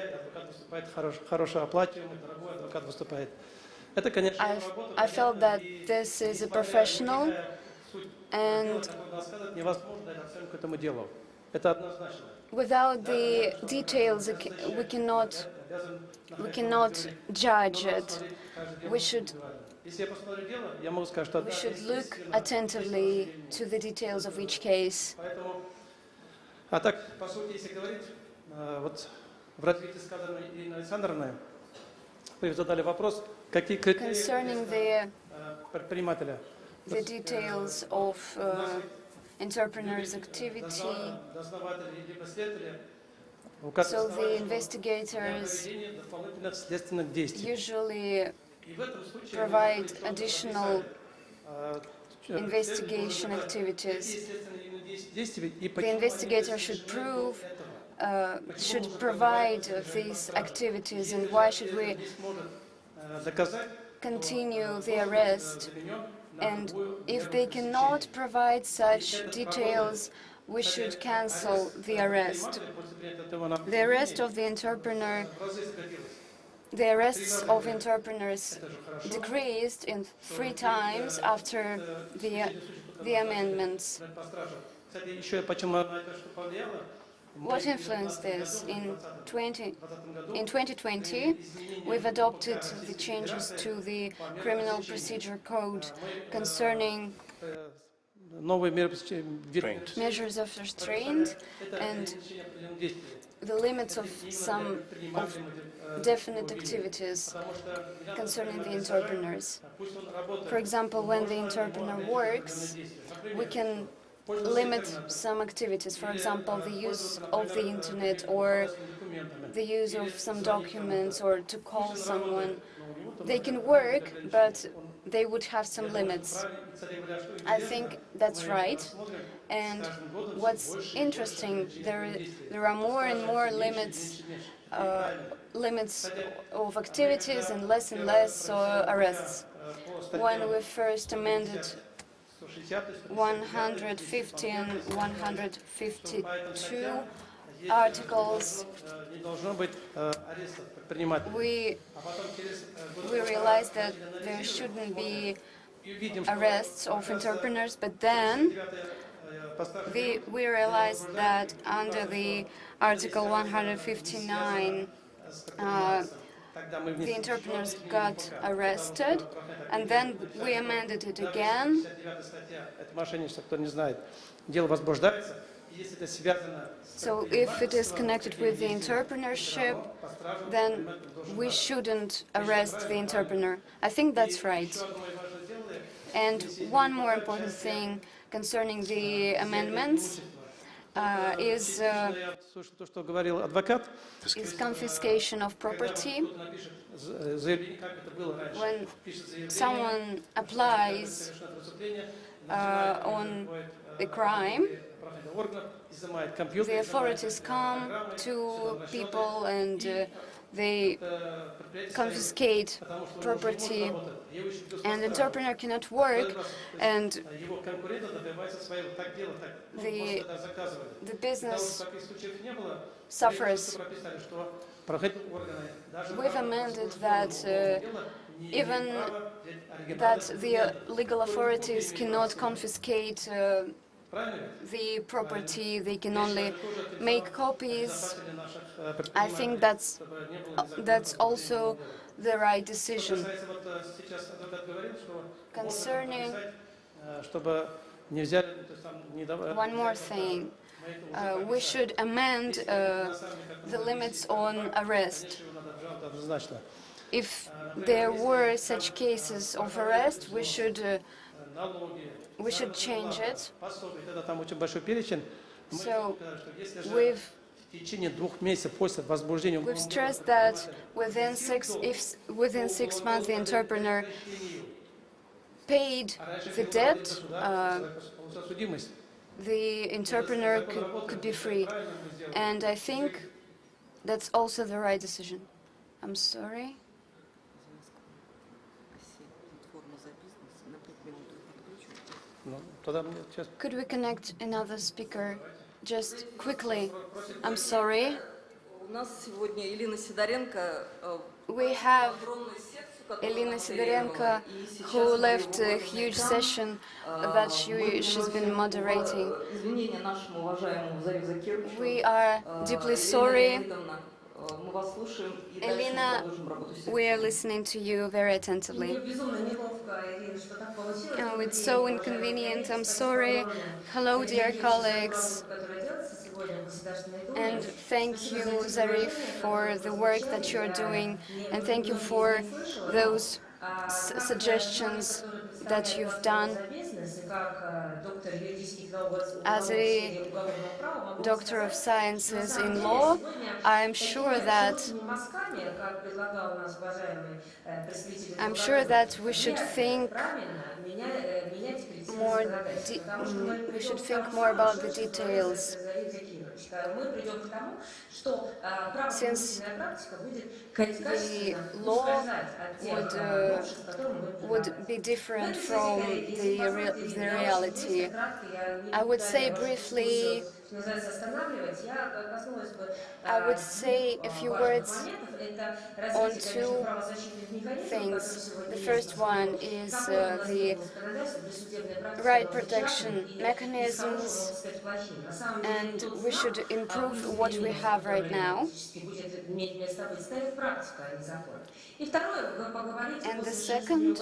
I felt that this is a professional, and without the details, we cannot judge it. We should look attentively to the details of each case. Concerning the details of entrepreneurs' activity, so the investigators usually provide additional investigation activities. The investigator should provide these activities, and why should we continue the arrest? And if they cannot provide such details, we should cancel the arrest. The arrest of the entrepreneur, the arrests of entrepreneurs decreased in 3 times after the amendments. What influenced this? In 2020, we've adopted the changes to the Criminal Procedure Code concerning measures of restraint and the limits of some definite activities concerning the entrepreneurs. For example, when the entrepreneur works, we can limit some activities, for example, the use of the internet or the use of some documents or to call someone. They can work, but they would have some limits. I think that's right. And what's interesting, there are more and more limits of activities and less arrests. When we first amended 150 and 152 articles, we realized that there shouldn't be arrests of entrepreneurs, but then we realized that under the Article 159, the entrepreneurs got arrested, and then we amended it again. So if it is connected with the entrepreneurship, then we shouldn't arrest the entrepreneur. I think that's right. And one more important thing concerning the amendments is confiscation of property. When someone applies on a crime, the authorities come to people and they confiscate property, and the entrepreneur cannot work, and the business suffers. We've amended that even that the legal authorities cannot confiscate the property, they can only make copies. I think that's also the right decision. Concerning one more thing, we should amend the limits on arrest. If there were such cases of arrest, we should change it. So we've stressed that within 6 months the entrepreneur paid the debt, the entrepreneur could be free. And I think that's also the right decision. I'm sorry. Could we connect another speaker just quickly? I'm sorry. We have Elena Sidorenko, who left a huge session that she's been moderating. We are deeply sorry. Elena, we are listening to you very attentively. Oh, it's so inconvenient. I'm sorry. Hello, dear colleagues. And thank you, Zarif, for the work that you're doing. And thank you for those suggestions that you've done. As a doctor of sciences in law, I'm sure that we should think more about the details. Since the law would be different from the reality. I would say briefly, I would say a few words on two things. The first one is the right protection mechanisms, and we should improve what we have right now. And the second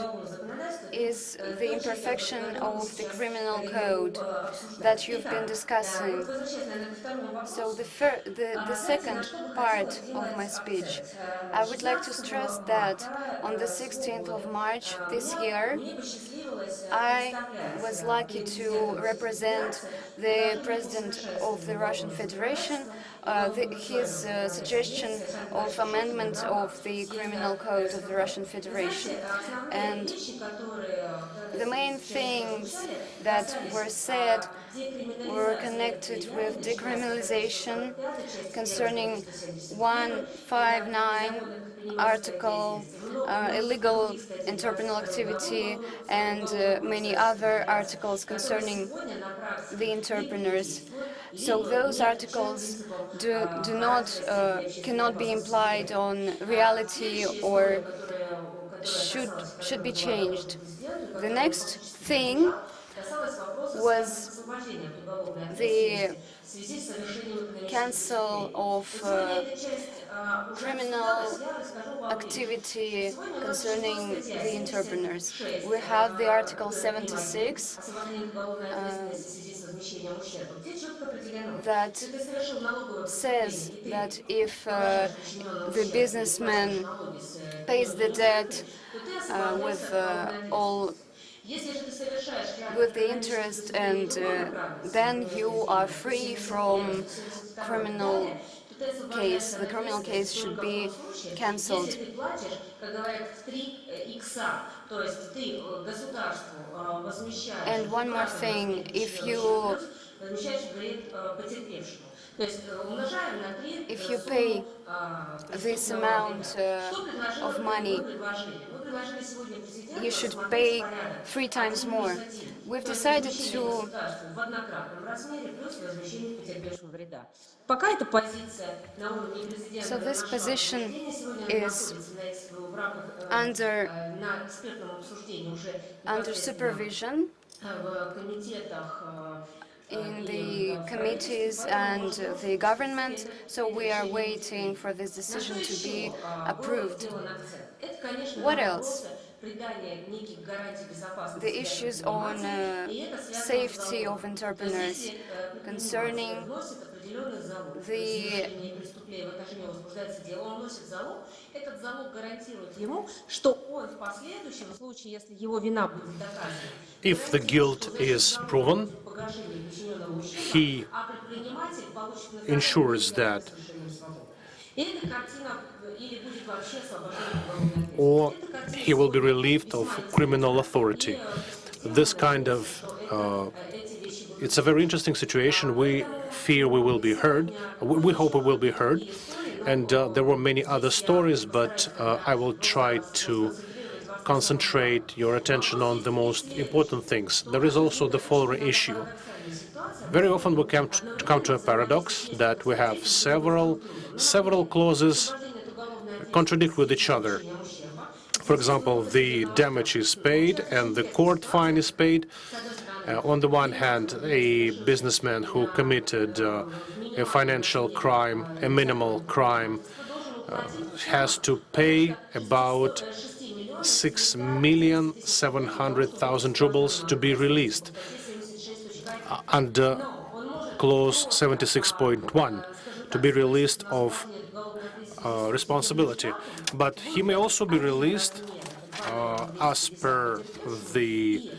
is the imperfection of the criminal code that you've been discussing. So the second part of my speech, I would like to stress that on the 16th of March this year, I was lucky to represent the President of the Russian Federation, his suggestion of amendment of the criminal code of the Russian Federation. And the main things that were said were connected with decriminalization concerning 159 article, illegal entrepreneurial activity, and many other articles concerning the entrepreneurs. So those articles cannot be implied on reality or should be changed. The next thing was the cancel of criminal activity concerning the entrepreneurs. We have the Article 76 that says that if the businessman pays the debt with the interest, and then you are free from criminal case. The criminal case should be cancelled. And one more thing, if you if you pay this amount of money, you should pay 3 times more. We've decided to So this position is under supervision in the committees and the government, so we are waiting for this decision to be approved. What else? The issues on safety of entrepreneurs concerning the If the guilt is proven, he ensures that, or he will be relieved of criminal authority. This kind of, it's a very interesting situation. We fear we will be heard. We hope we will be heard. And there were many other stories, but I will try to concentrate your attention on the most important things. There is also the following issue. Very often we come to a paradox that we have several clauses contradict with each other. For example, the damage is paid and the court fine is paid. On the one hand, a businessman who committed a financial crime, a minimal crime, has to pay about 6,700,000 rubles to be released under clause 76.1, to be released of responsibility. But he may also be released as per the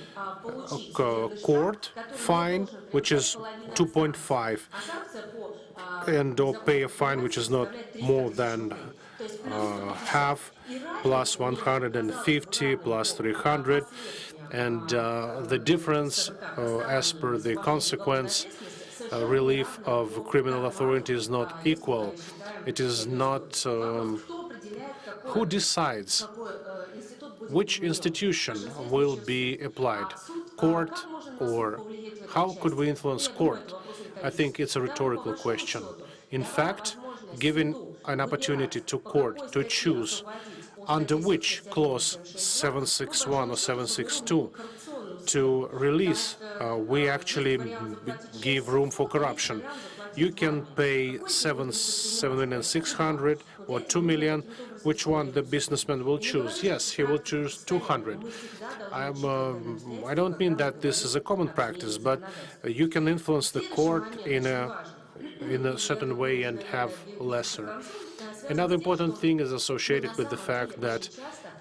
court fine, which is 2.5, and or pay a fine which is not more than half, plus 150, plus 300, and the difference as per the consequence relief of criminal authority is not equal. It is not who decides which institution will be applied, court, or how could we influence court? I think it's a rhetorical question. In fact, giving an opportunity to court to choose under which clause 761 or 762 to release, we actually give room for corruption. You can pay 7,600,000 or 2 million. Which one the businessman will choose? Yes, he will choose 200. I don't mean that this is a common practice, but you can influence the court in a certain way and have lesser. Another important thing is associated with the fact that,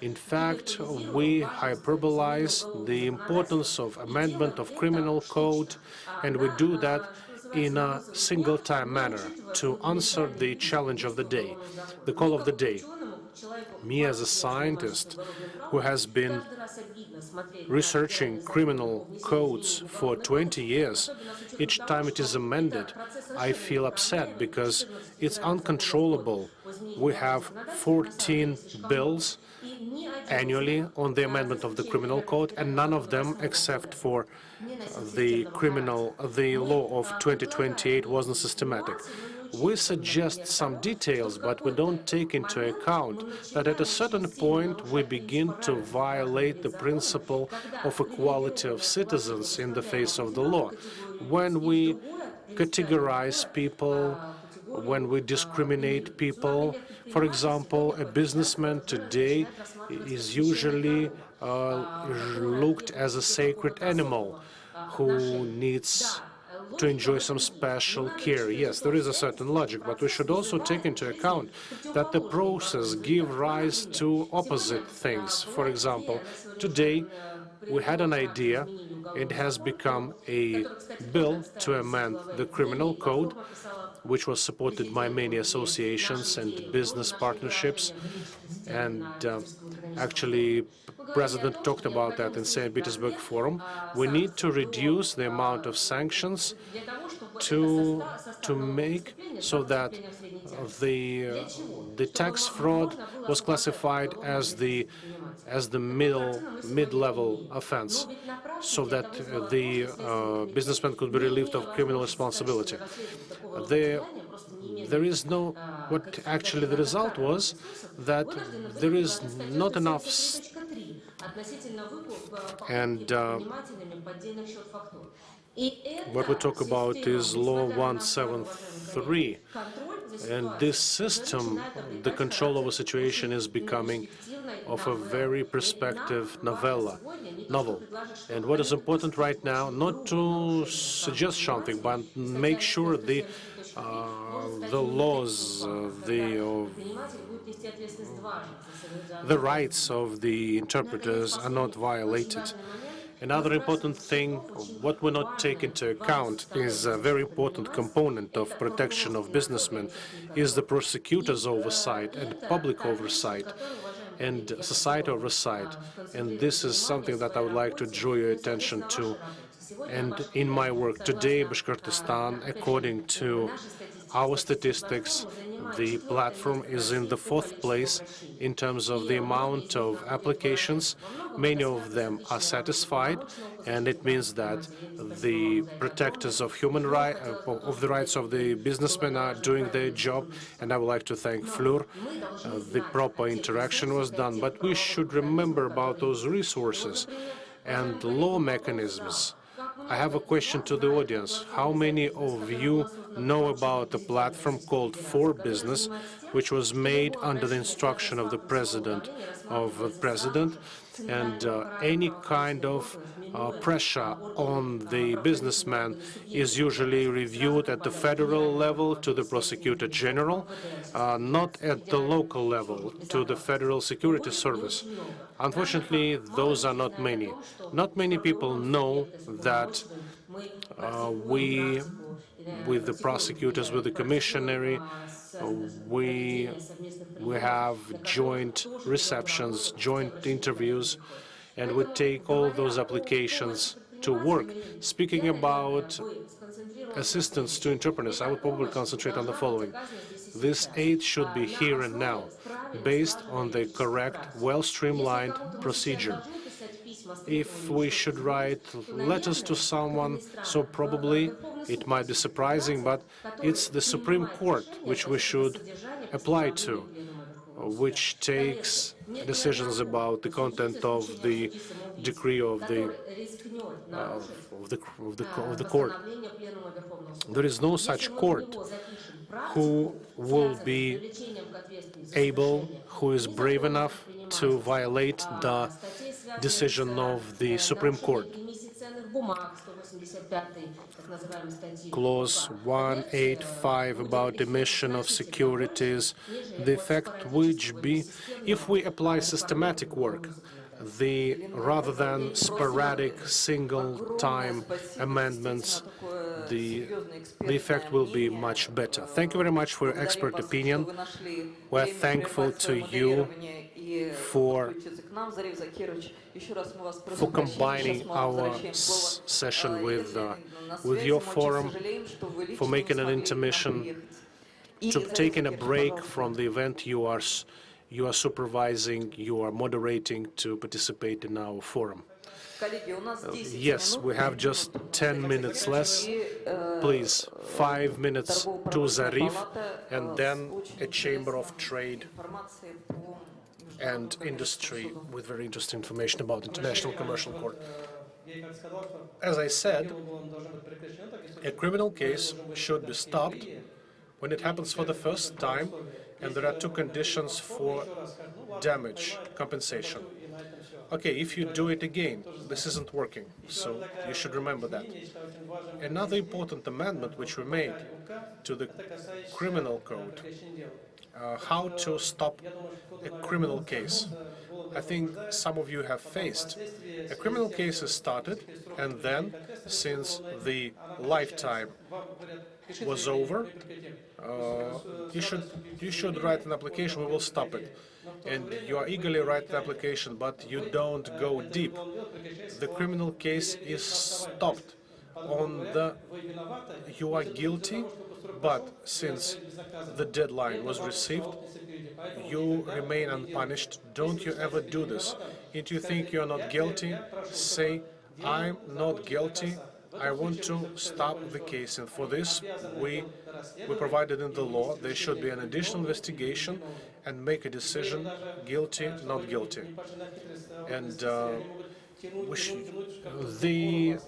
in fact, we hyperbolize the importance of amendment of criminal code, and we do that in a single-time manner to answer the challenge of the day, the call of the day. Me, as a scientist who has been researching criminal codes for 20 years, each time it is amended, I feel upset because it's uncontrollable. We have 14 bills annually on the amendment of the criminal code, and none of them, except for the law of 2028, wasn't systematic. We suggest some details, but we don't take into account that at a certain point we begin to violate the principle of equality of citizens in the face of the law. When we categorize people, when we discriminate people, for example, a businessman today is usually looked as a sacred animal who needs to enjoy some special care. Yes, there is a certain logic, but we should also take into account that the process gives rise to opposite things. For example, today we had an idea, it has become a bill to amend the criminal code, which was supported by many associations and business partnerships, and actually President talked about that in St. Petersburg Forum. We need to reduce the amount of sanctions to make so that the tax fraud was classified as the mid-level offense, so that the businessman could be relieved of criminal responsibility. There is no, what actually the result was that there is not enough, and what we talk about is Law 173. And this system, the control over situation, is becoming of a very perspective novel. And what is important right now, not to suggest something, but make sure the laws, the rights of the interpreters are not violated. Another important thing, what we not take into account is a very important component of protection of businessmen, is the prosecutor's oversight and public oversight and society oversight. And this is something that I would like to draw your attention to. And in my work today, Bashkortostan, according to our statistics, the platform is in the 4th place in terms of the amount of applications. Many of them are satisfied, and it means that the protectors of human rights, of the rights of the businessmen, are doing their job. And I would like to thank Fleur. The proper interaction was done, but we should remember about those resources and law mechanisms. I have a question to the audience. How many of you know about a platform called For Business, which was made under the instruction of the President and any kind of pressure on the businessman is usually reviewed at the federal level to the Prosecutor General, not at the local level to the Federal Security Service. Unfortunately, those are not many. Not many people know that we, with the prosecutors, with the commissionary, we have joint receptions, joint interviews, and we take all those applications to work. Speaking about assistance to interpreters, I would probably concentrate on the following. This aid should be here and now, based on the correct, well-streamlined procedure. If we should write letters to someone, so probably it might be surprising, but it's the Supreme Court which we should apply to, which takes decisions about the content of the decree of the court. There is no such court who will be able, who is brave enough to violate the decision of the Supreme Court. Clause 185 about emission of securities, the effect which be, if we apply systematic work, rather than sporadic single-time amendments, the effect will be much better. Thank you very much for your expert opinion. We're thankful to you for combining our session with your forum, for making an intermission, to taking a break from the event you are supervising, you are moderating, to participate in our forum. Yes, we have just 10 minutes less. Please, 5 minutes to Zarif, and then a Chamber of Trade and Industry with very interesting information about International Commercial Court. As I said, a criminal case should be stopped when it happens for the first time, and there are 2 conditions for damage compensation. Okay, if you do it again, this isn't working, so you should remember that. Another important amendment which we made to the criminal code, how to stop a criminal case. I think some of you have faced. A criminal case is started, and then, since the lifetime was over, you should write an application, we will stop it. And you are eagerly write the application, but you don't go deep. The criminal case is stopped you are guilty, but since the deadline was received, you remain unpunished. Don't you ever do this. If you think you're not guilty, say, I'm not guilty, I want to stop the case. And for this, we provided in the law there should be an additional investigation and make a decision, guilty, not guilty. And the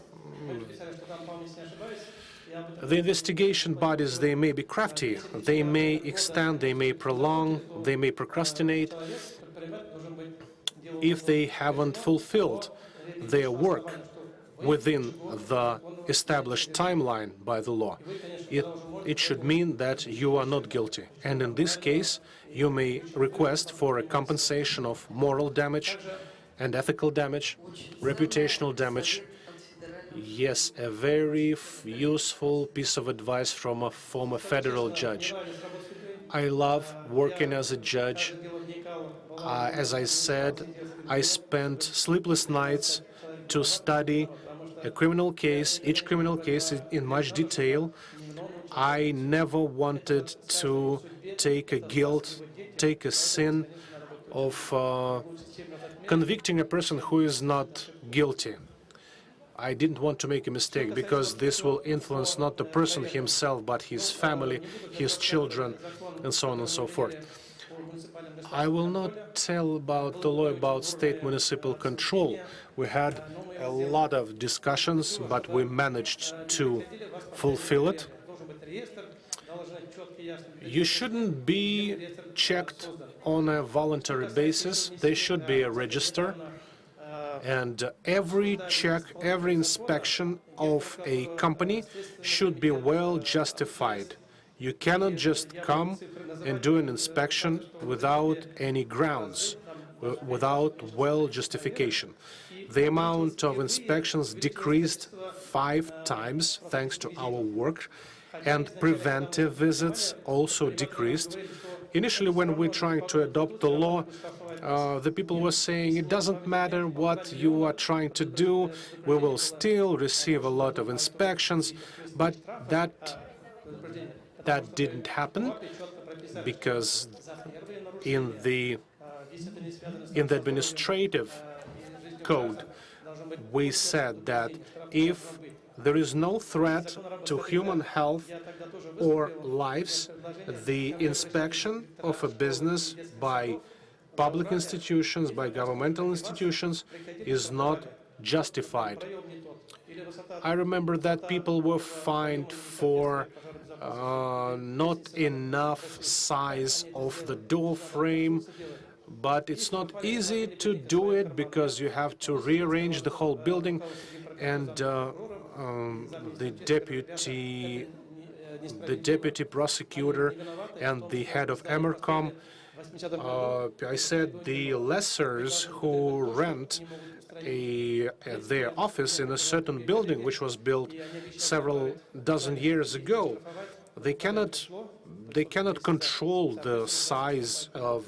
investigation bodies, they may be crafty, they may extend, they may prolong, they may procrastinate. If they haven't fulfilled their work within the established timeline by the law, it should mean that you are not guilty. And in this case, you may request for a compensation of moral damage and ethical damage, reputational damage. Yes, a very useful piece of advice from a former federal judge. I love working as a judge. As I said, I spent sleepless nights to study a criminal case, each criminal case in much detail. I never wanted to take a guilt, take a sin of convicting a person who is not guilty. I didn't want to make a mistake, because this will influence not the person himself, but his family, his children, and so on and so forth. I will not tell about the law about state municipal control. We had a lot of discussions, but we managed to fulfill it. You shouldn't be checked on a voluntary basis. There should be a register. And every check, every inspection of a company should be well justified. You cannot just come and do an inspection without any grounds, without well justification. The amount of inspections decreased 5 times thanks to our work, and preventive visits also decreased. Initially, when we were trying to adopt the law, the people were saying, it doesn't matter what you are trying to do, we will still receive a lot of inspections. But that didn't happen, because in the administrative code, we said that if there is no threat to human health or lives, the inspection of a business by public institutions, by governmental institutions, is not justified. I remember that people were fined for not enough size of the door frame, but it's not easy to do it because you have to rearrange the whole building, and the deputy prosecutor and the head of Emercom, I said the lessors who rent their office in a certain building which was built several dozen years ago, they cannot control the size of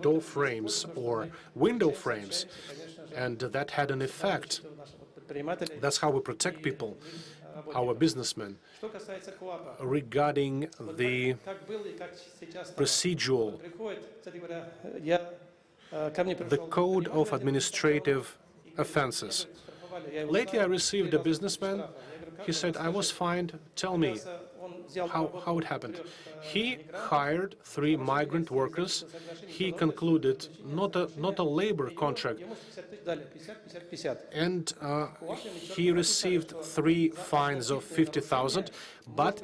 door frames or window frames, and that had an effect. That's how we protect people, our businessmen. Regarding the procedural, the code of administrative offenses. Lately, I received a businessman. He said, I was fined. Tell me how it happened. He hired 3 migrant workers. He concluded not a labor contract, and he received 3 fines of 50,000. But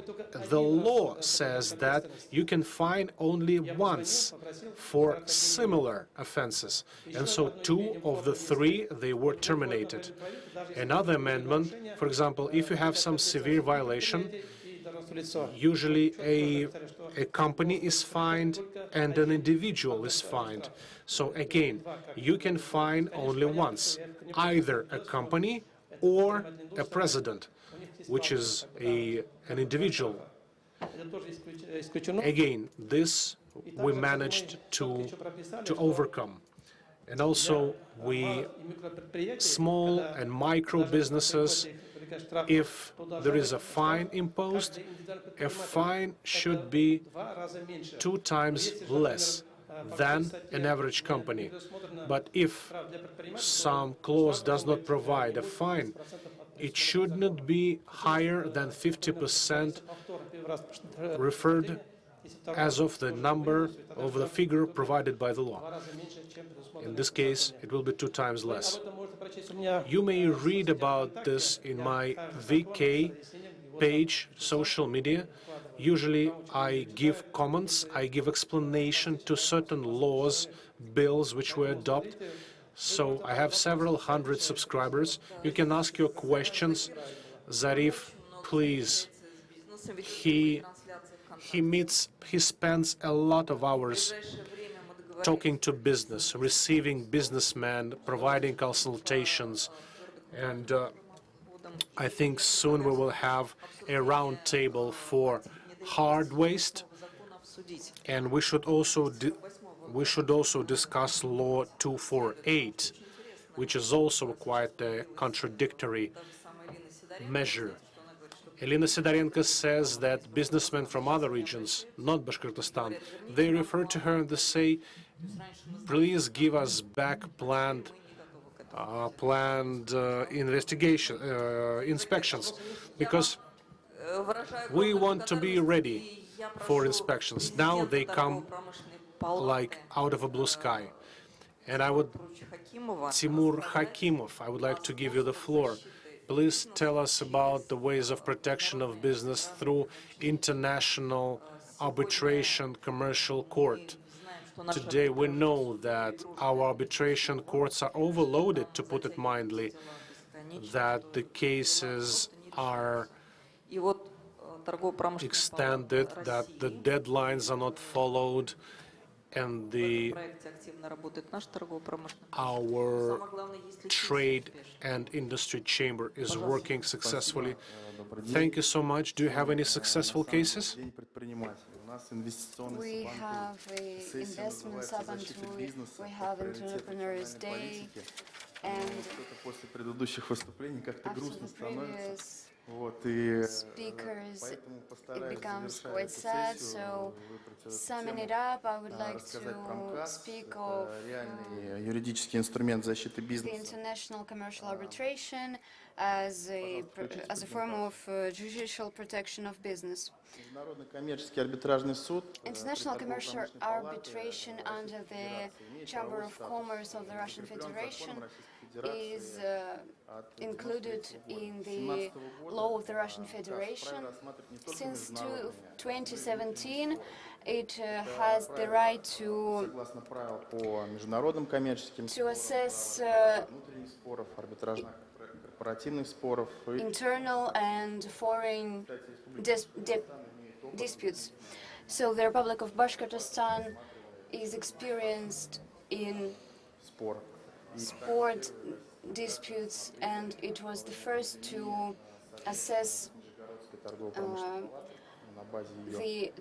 the law says that you can fine only once for similar offenses, and so 2 of the 3 they were terminated. Another amendment, for example, if you have some severe violation, usually a company is fined and an individual is fined. So again, you can fine only once, either a company or a president, which is an individual. Again, this we managed to overcome. And also, small and micro businesses, if there is a fine imposed, a fine should be 2 times less than an average company. But if some clause does not provide a fine, it should not be higher than 50% referred as of the number of the figure provided by the law. In this case, it will be 2 times less. You may read about this in my VK page, social media. Usually I give comments, I give explanation to certain laws, bills which were adopted. So I have several hundred subscribers. You can ask your questions. Zarif, please. He spends a lot of hours talking to business, receiving businessmen, providing consultations, and I think soon we will have a round table for hard waste, and we should also discuss Law 248, which is also quite a contradictory measure. Elena Sidorenko says that businessmen from other regions, not Bashkortostan, they refer to her and they say, please give us back planned inspections, because we want to be ready for inspections. Now they come like out of a blue sky. And Timur Hakimov, I would like to give you the floor. Please tell us about the ways of protection of business through international arbitration commercial court. Today we know that our arbitration courts are overloaded, to put it mildly, that the cases are extended, that the deadlines are not followed, and our trade and industry chamber is working successfully. Thank you so much. Do you have any successful cases? We have an investment sub-tool, we have Entrepreneurs Day, and after the previous speakers, it becomes quite sad. So, summing it up, I would like to speak of the international commercial arbitration as a form of judicial protection of business. International commercial arbitration under the Chamber of Commerce of the Russian Federation is included in the law of the Russian Federation. Since 2017, it has the right to assess internal and foreign disputes. So the Republic of Bashkortostan is experienced in sport disputes, and it was the first to assess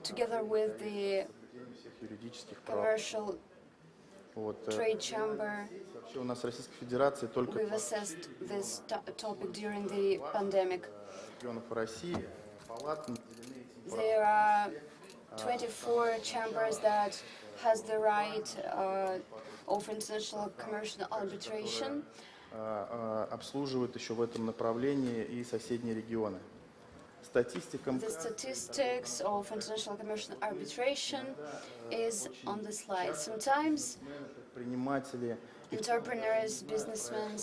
together with the commercial trade chamber, we've assessed this topic during the pandemic. There are 24 chambers that has the right of international commercial arbitration. Обслуживают еще в этом направлении и соседние регионы. The statistics of international commercial arbitration is on the slide. Sometimes entrepreneurs, businessmen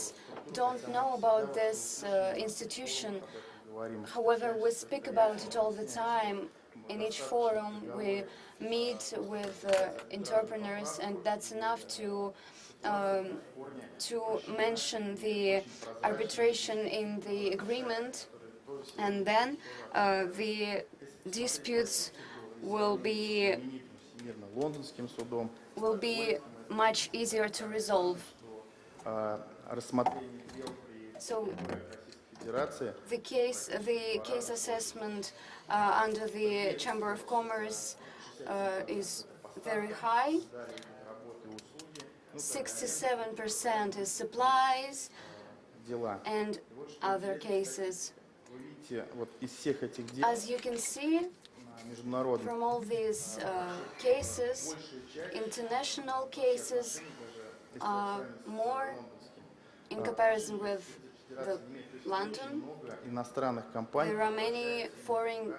don't know about this institution. However, we speak about it all the time. In each forum, we meet with entrepreneurs, and that's enough to mention the arbitration in the agreement, and then the disputes will be much easier to resolve. So the case assessment under the Chamber of Commerce is very high. 67% is supplies, дела. and other cases. Вы видите, вот из всех этих дел As you can see международных from all these cases, international cases are more in comparison with the London. много иностранных компаний, There are many foreign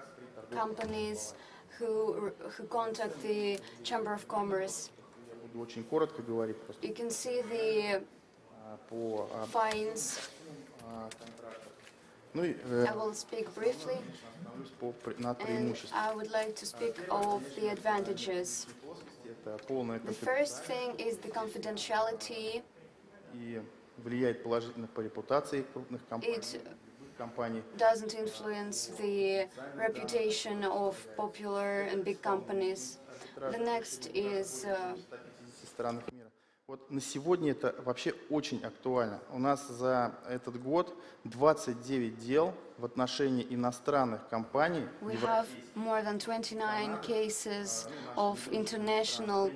companies who contact the Chamber of Commerce. я буду очень коротко говорить просто You can see the по fines. контрактам. Ну и I will speak briefly, остановлюсь над and преимуществом. I would like to speak of the advantages. Это полная The first thing is the confidentiality. и влияет положительно по репутации крупных It компаний. doesn't influence the reputation of popular and big companies. The next is 150 странах мира. Вот на сегодня это вообще очень актуально. У нас за этот год 29 дел в отношении иностранных компаний we have more than 29 cases of international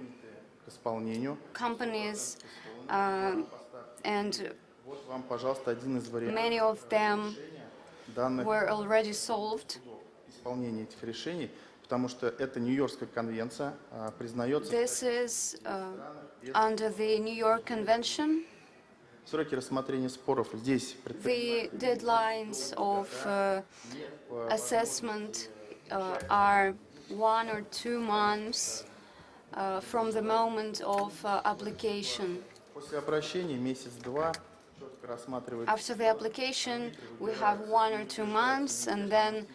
к исполнению. companies, and Вот вам, пожалуйста, один из вариантов many of them данных were already solved. исполнения этих решений, потому что это Нью-Йоркская конвенция, признается This is under the New York Convention. сроки рассмотрения споров здесь The deadlines of assessment are 1 or 2 months from the moment of application. после обращения месяц-два четко рассматривается After the application, we have 1 or 2 months, and then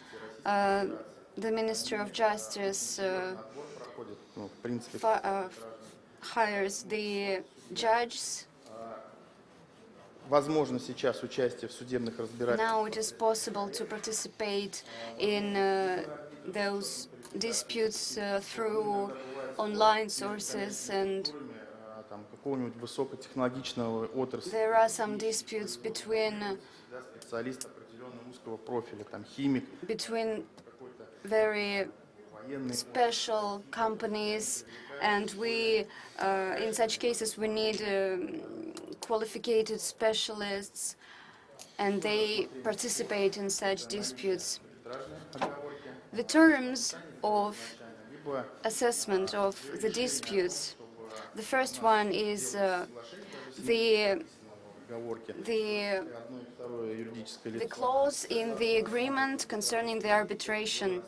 the Ministry of Justice проходит, ну, в принципе, hires the judges. возможно сейчас участие в судебных разбирательствах. Now it is possible to participate in those disputes through online sources, and Там какого-нибудь высокотехнологичного отрасли, there are some disputes between специалист определенного узкого профиля, там химик, very военный. special companies, and we in such cases we need qualified specialists, and they participate in such disputes. The terms of Либо assessment of the disputes. The first one is the договорки. Одно и второе юридическое the лицо. clause in the agreement concerning the arbitration.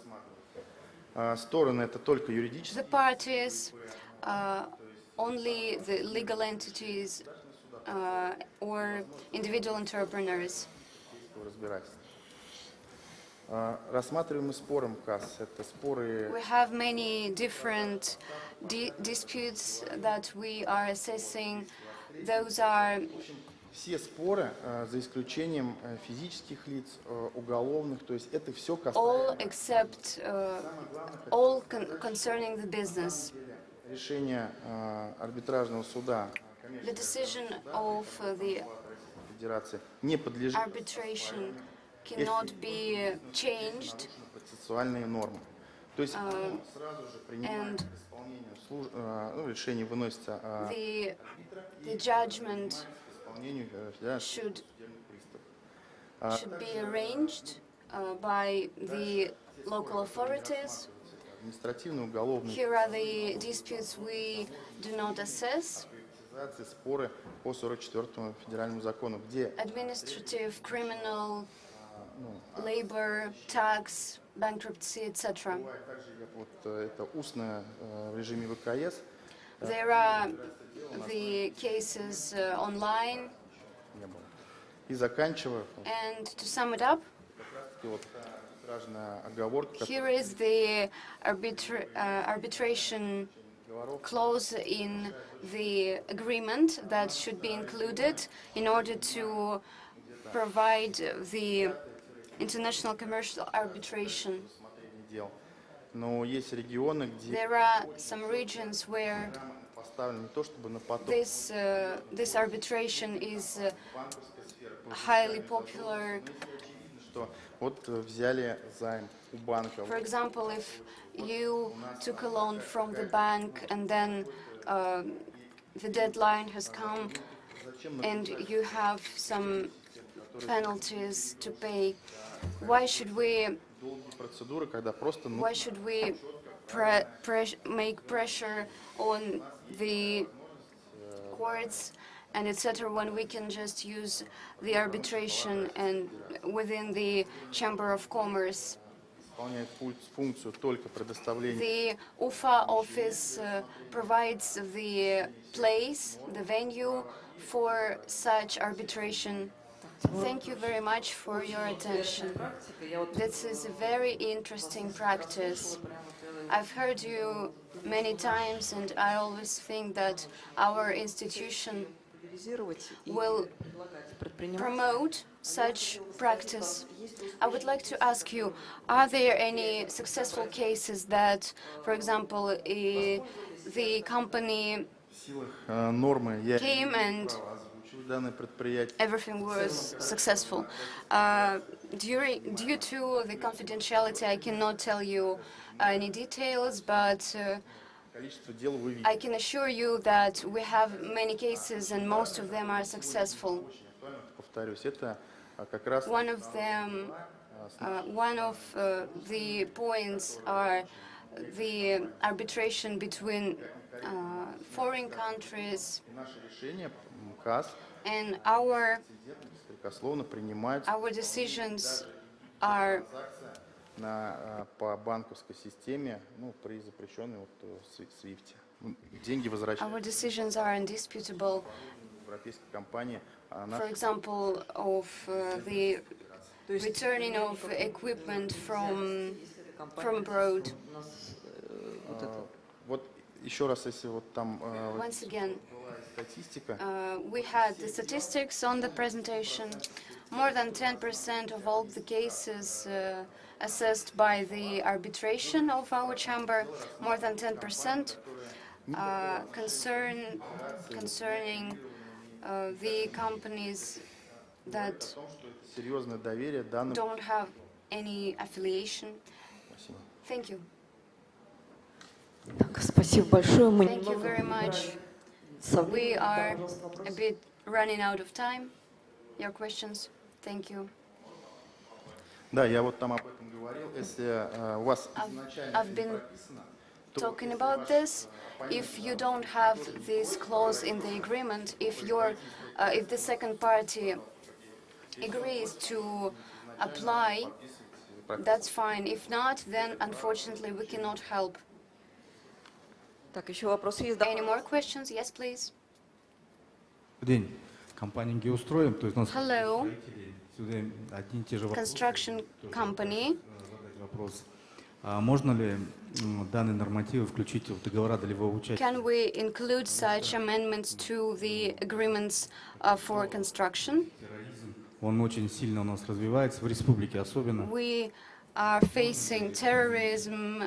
Стороны это только The юридические, parties, only the legal entities or individual entrepreneurs. разбирательства. Рассматриваемые споры МКАС это споры We have many different disputes that we are assessing. Those are все споры за исключением физических лиц, уголовных, то есть это все all касается except all concerning the business. решения арбитражного суда The decision of the Федерации не подлежит arbitration cannot be changed, процессуальные нормы. То есть он сразу же принимает and к исполнению решение выносится the judgment к исполнению федеральных should приставов. should be arranged by the local authorities. Административные, уголовные Here are the disputes we do not assess: споры по 44-му федеральному закону, где administrative, criminal, labor, tax, bankruptcy, etc. бывает также вот это устное в режиме ВКС. There are the cases online, Не было. И заканчивая, and to sum it up, вот арбитражная оговорка, here is the arbitration clause in the agreement that should be included in order to provide the international commercial arbitration. рассмотрение дел. Но есть регионы, где There are some regions where поставлено не то чтобы на поток, this arbitration is highly popular. что вот взяли займ у банка, For example, if you took a loan from the bank and then the deadline has come зачем and you have some penalties to pay? Why should we Процедуры, когда просто make pressure on the courts and etc. when we can just use the arbitration and within the Chamber of Commerce? выполняет функцию только предоставления. The UFA office provides the place, the venue for such arbitration. Thank you very much for your attention. This is a very interesting practice. I've heard you many times, and I always think that our institution will promote such practice. I would like to ask you, are there any successful cases that, for example, the company came and everything was successful? Due to the confidentiality, I cannot tell you any details, but I can assure you that we have many cases and most of them are successful. One of them, one of the points are the arbitration between foreign countries, and our decisions are по банковской системе, при запрещенной SWIFT. Деньги возвращаются. Our decisions are indisputable. Европейской компании. For example, of the returning of equipment from abroad. Вот еще раз, если вот там Once again, статистика. We had the statistics on the presentation. More than 10% of all the cases assessed by the arbitration of our chamber, more than 10% concerning the companies that don't have any affiliation. Thank you. Thank you very much. We are a bit running out of time. Your questions? Thank you. Да, я вот там об этом говорил. Если у вас I've been talking about this. If you don't have this clause in the agreement, if the second party agrees to apply, that's fine. If not, then unfortunately we cannot help. Any more questions? Yes, please. Hello. Construction company. Можно ли данные нормативы включить в договора долевого участия? Can we include such amendments to the agreements for construction? Он очень сильно у нас развивается, в республике особенно. We are facing terrorism,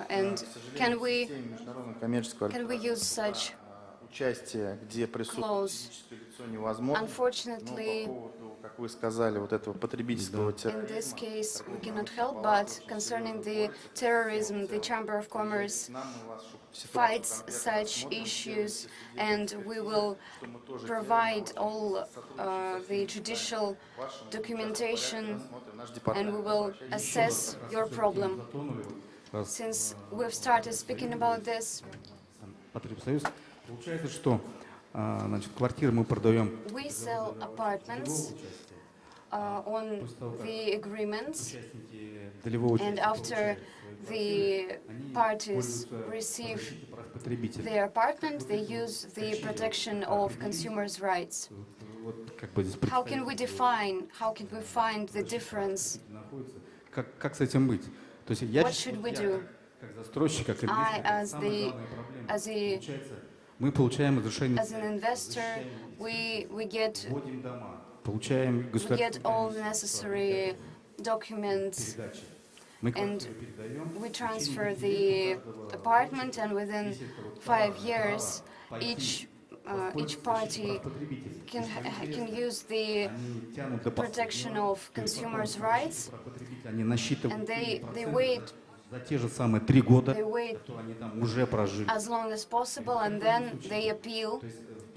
and can we use such clause? Unfortunately, как вы сказали, вот этого потребительского in this case, we cannot help, but concerning the terrorism, the Chamber of Commerce fights such issues, and we will provide all the judicial documentation, and we will assess your problem. Since we've started speaking about this, получается, что значит, квартиры мы продаем. We sell apartments on the agreements, and after the parties receive their apartment, they use the protection of consumers' rights. How can we find the difference? Как с этим быть? То есть я What should we do? как застройщик, как инвестор, мы получаем разрешение, as an investor, we get получаем all necessary documents, and we transfer the apartment, and within 5 years, each party can use the protection of consumers' rights, and they wait. За те же самые 3 года, They wait что они там уже прожили. as long as possible, and then they appeal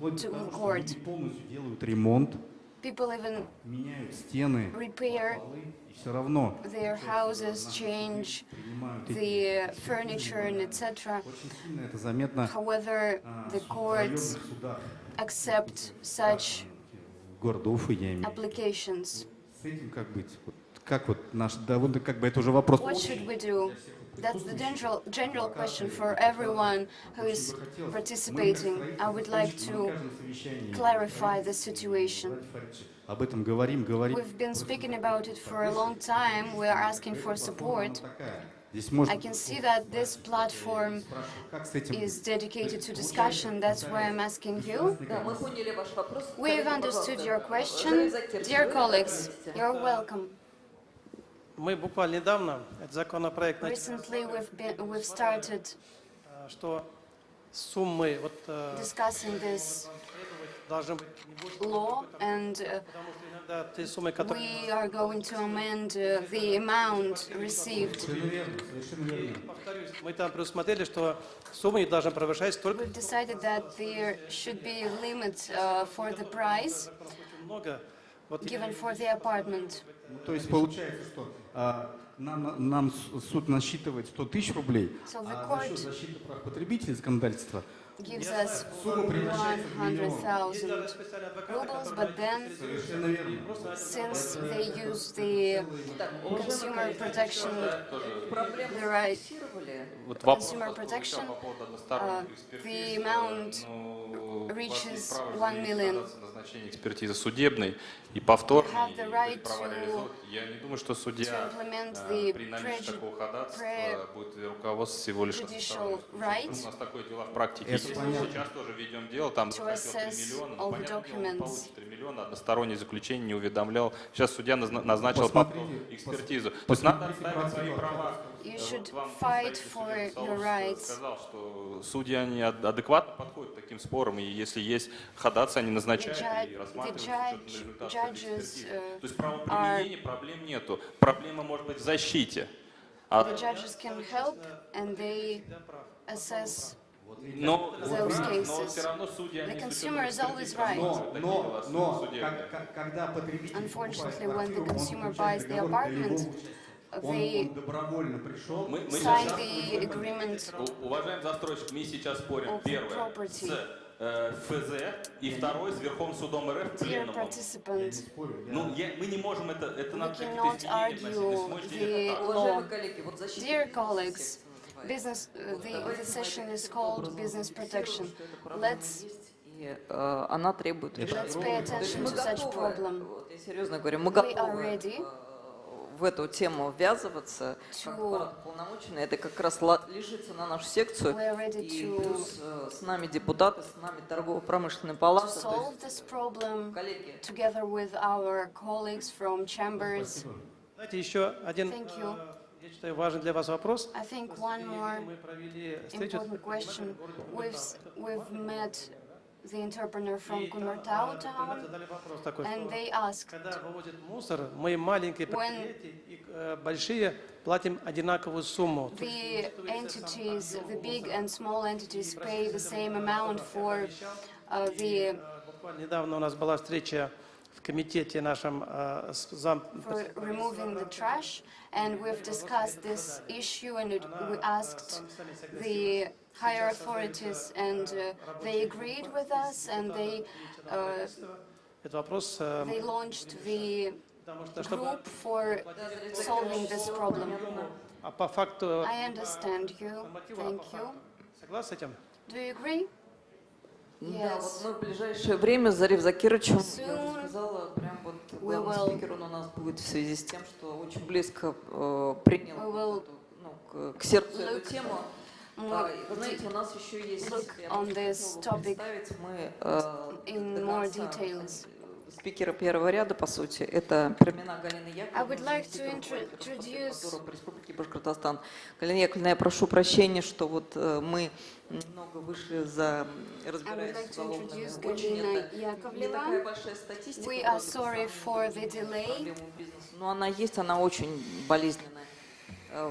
to the court. Полностью делают ремонт, People even меняют стены, repair полы, и все равно their houses, change принимают the furniture and etc. очень сильно это заметно However, the в courts районных судах accept such города Уфы, я имею в виду. applications. С этим как быть? Вот, как вот наш, да, вот как бы это уже вопрос. What should we do? That's the general question for everyone who is participating. I would like to clarify the situation. Об этом говорим. We've been speaking about it for a long time. We are asking for support. Здесь I можно can see that this platform как с этим is dedicated to discussion. That's why I'm asking you. Да, мы поняли ваш вопрос. We've understood your question. Dear colleagues, you're welcome. Мы буквально недавно этот законопроект Recently, we've started что суммы вот discussing this должны быть не больше, law, and потому что иногда те суммы, которые we are going to amend the amount received. повторюсь, мы там предусмотрели, что суммы не должны превышать столько We've decided that there should be a limit for the price много. Вот given for the apartment. То есть получается, что нам суд насчитывает 100 тысяч рублей, So the а за счет court защиты прав потребителей законодательства gives us 100,000 rubles, but then since they use the consumer protection, the right consumer protection, the amount reaches 1 million. Назначение экспертизы судебной и повторной, Have the right права реализовать. Я не думаю, что судья implement the при наличии такого ходатайства будет руководствоваться всего лишь prejudicial односторонним. right У нас такое дело в практике есть. Сейчас тоже ведем дело, там to хотел 3 assess миллиона, all the понятно, он documents. получит 3 миллиона, одностороннее заключение не уведомлял. Сейчас судья назначил повторную экспертизу. То есть надо отстаивать свои права. You should Вот вам fight представитель for судебного your сообщества rights. сказал, что судьи они адекватно подходят к таким спорам, и если есть ходатайство, они назначают и рассматривают с учетом результатов экспертизы. То есть правоприменения проблем нету. Проблема может быть в защите. The judges can help and they assess Но those cases. все равно судьи, The они с consumer is учетом always экспертизы right. проводят такие дела судебные. когда потребитель Unfortunately, when the consumer buys the apartment, they он добровольно пришел, Мы sign сейчас, the agreement уважаемый застройщик, мы сейчас спорим, of the первое, property. с ФЗ, и второй с Верховным судом РФ Dear пленумом. participant, Ну, мы не можем это we надо какие-то cannot изменения вносить. На argue сегодняшний день the это так. law. Уважаемые коллеги, вот защита Dear бизнеса colleagues, называется. the session is called business protection. Let's И она требует решения. Let's pay То есть attention мы to such готовы, problem. вот я серьезно говорю, мы We are готовы ready в эту тему ввязываться, как полномоченные, это как раз ложится на нашу секцию, We are ready и to плюс с нами депутаты, с нами торгово-промышленная to палата. То solve есть, this problem коллеги, together with our colleagues from chambers. Знаете, еще один, Thank you. я считаю, важный для вас вопрос. I think one more Мы провели встречу important question. We've met the entrepreneur from Kummertau town, задали вопрос такой, and что they asked, когда вывозят мусор, мы маленькие предприятия и большие платим одинаковую сумму. the entities, the big and small entities pay the same amount for the Буквально недавно у нас была встреча в комитете нашем с for removing the trash, and we've discussed this issue, and we asked the higher authorities, and they agreed with us, and they этот вопрос, launched the потому что чтобы group for solving this problem. а по факту I understand you. Thank you. согласен с этим? Do you agree? да, вот Yes. мы в ближайшее время с Зарей Закировичем, я Soon уже сказала, прям вот we главный will- спикер он у нас будет в связи с тем, что очень близко принял We will вот эту, ну, к сердцу эту look тему. И вы знаете, у нас еще есть, look я on просто this хотела бы topic представить, мы in до more конца details. спикера первого ряда, по сути, это Пермина Галина Яковлевна. I would like to заместитель introduce руководителя Республики Башкортостан. Галина Яковлевна, я прошу прощения, что вот мы немного вышли за разбираясь like с to уголовными. introduce Очень Галина это не Яковлева. такая большая статистика. We вроде are бы, sorry по for самому the delay. проблему бизнеса, но она есть, она очень болезненная.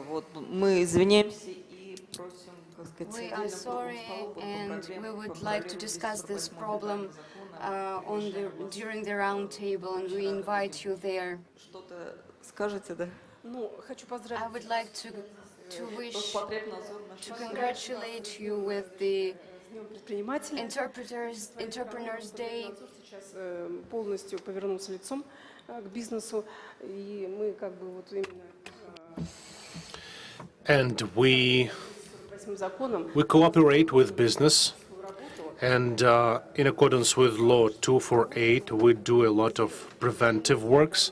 Вот, мы извиняемся и просим, как сказать, We are отдельным круглым sorry, столом по and проблеме- we would по like to проблеме discuss this 248 problem закона during the round table, and we invite you there. Что-то скажете, да? I would like to congratulate you with the Entrepreneurs Day. Сейчас полностью повернулся лицом к бизнесу, и мы как бы вот именно And we cooperate with business, and in accordance with Law 248, we do a lot of preventive works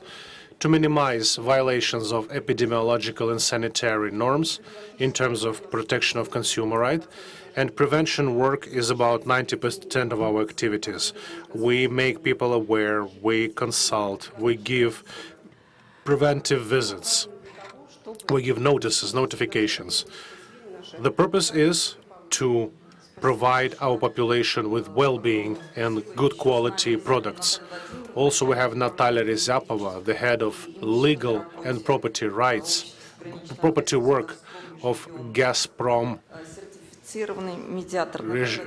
to minimize violations of epidemiological and sanitary norms in terms of protection of consumer rights. And prevention work is about 90% of our activities. We make people aware, we consult, we give preventive visits, we give notices, notifications. The purpose is to provide our population with well-being and good quality products. Also, we have Natalia Ryzapova, the head of legal and property rights, property work of Gazprom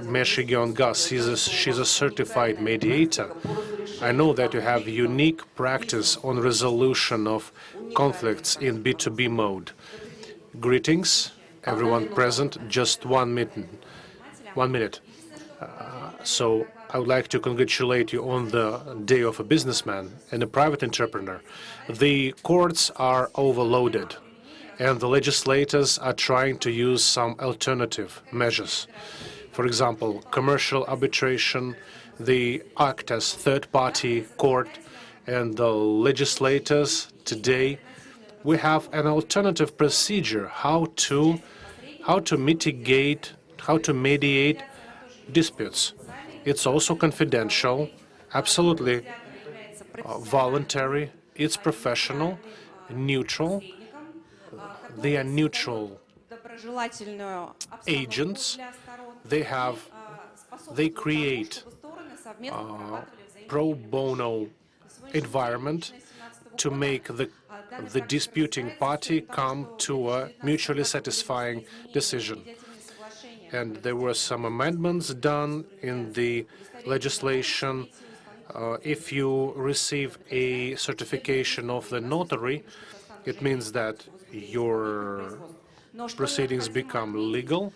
Michigan Gas. She's a certified mediator. I know that you have unique practice on resolution of conflicts in B2B mode. Greetings, everyone present. Just 1 minute. 1 minute. So I would like to congratulate you on the day of a businessman and a private entrepreneur. The courts are overloaded, and the legislators are trying to use some alternative measures. For example, commercial arbitration, they act as third-party court, and the legislators today, we have an alternative procedure how to mitigate, how to mediate disputes. It's also confidential, absolutely voluntary, it's professional, neutral. They are neutral agents. They create pro bono environment to make the disputing party come to a mutually satisfying decision. And there were some amendments done in the legislation. If you receive a certification of the notary, it means that your proceedings become legal.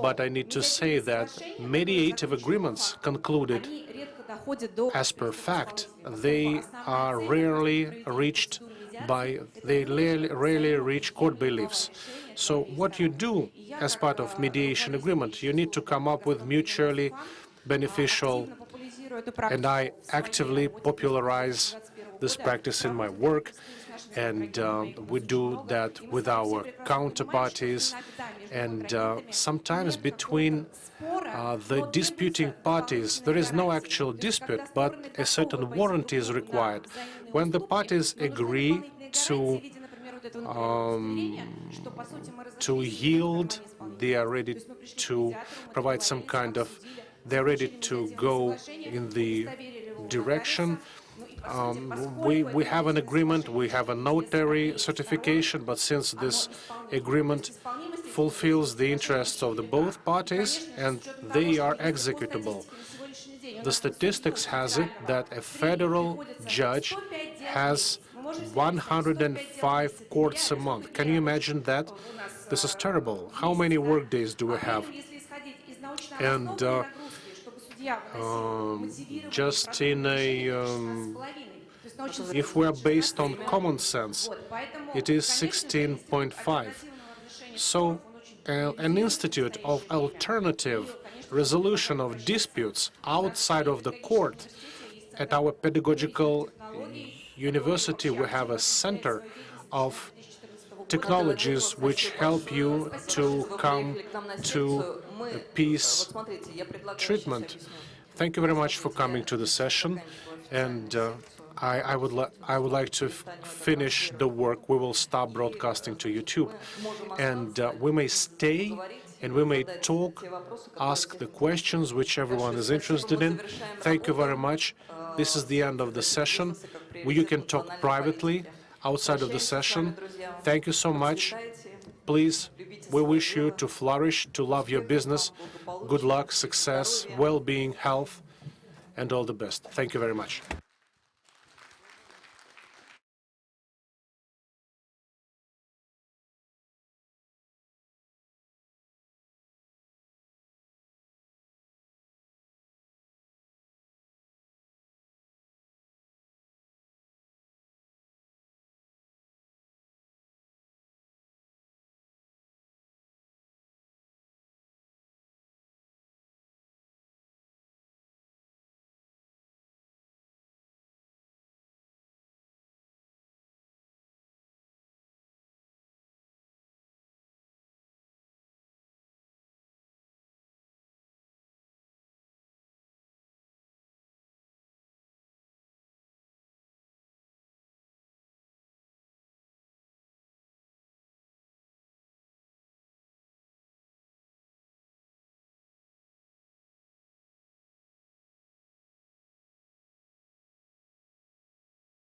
But I need to say that mediative agreements concluded as per fact, they are rarely reached they rarely reach court bailiffs. So what you do as part of mediation agreement, you need to come up with mutually beneficial, and I actively popularize this practice in my work, and we do that with our counterparties, and sometimes between the disputing parties, there is no actual dispute, but a certain warranty is required. When the parties agree to yield, they are ready to provide some kind of, they're ready to go in the direction. We have an agreement, we have a notary certification, but since this agreement fulfills the interests of the both parties and they are executable, the statistics has it that a federal judge has 105 courts a month. Can you imagine that? This is terrible. How many work days do we have? And just in if we are based on common sense, it is 16.5. So an institute of alternative resolution of disputes outside of the court. At our pedagogical university, we have a center of technologies which help you to come to a peace treatment. Thank you very much for coming to the session, and I would like to finish the work. We will stop broadcasting to YouTube, and we may stay and we may talk, ask the questions which everyone is interested in. Thank you very much. This is the end of the session. You can talk privately outside of the session. Thank you so much. Please, we wish you to flourish, to love your business. Good luck, success, well-being, health. and all the best. Thank you very much.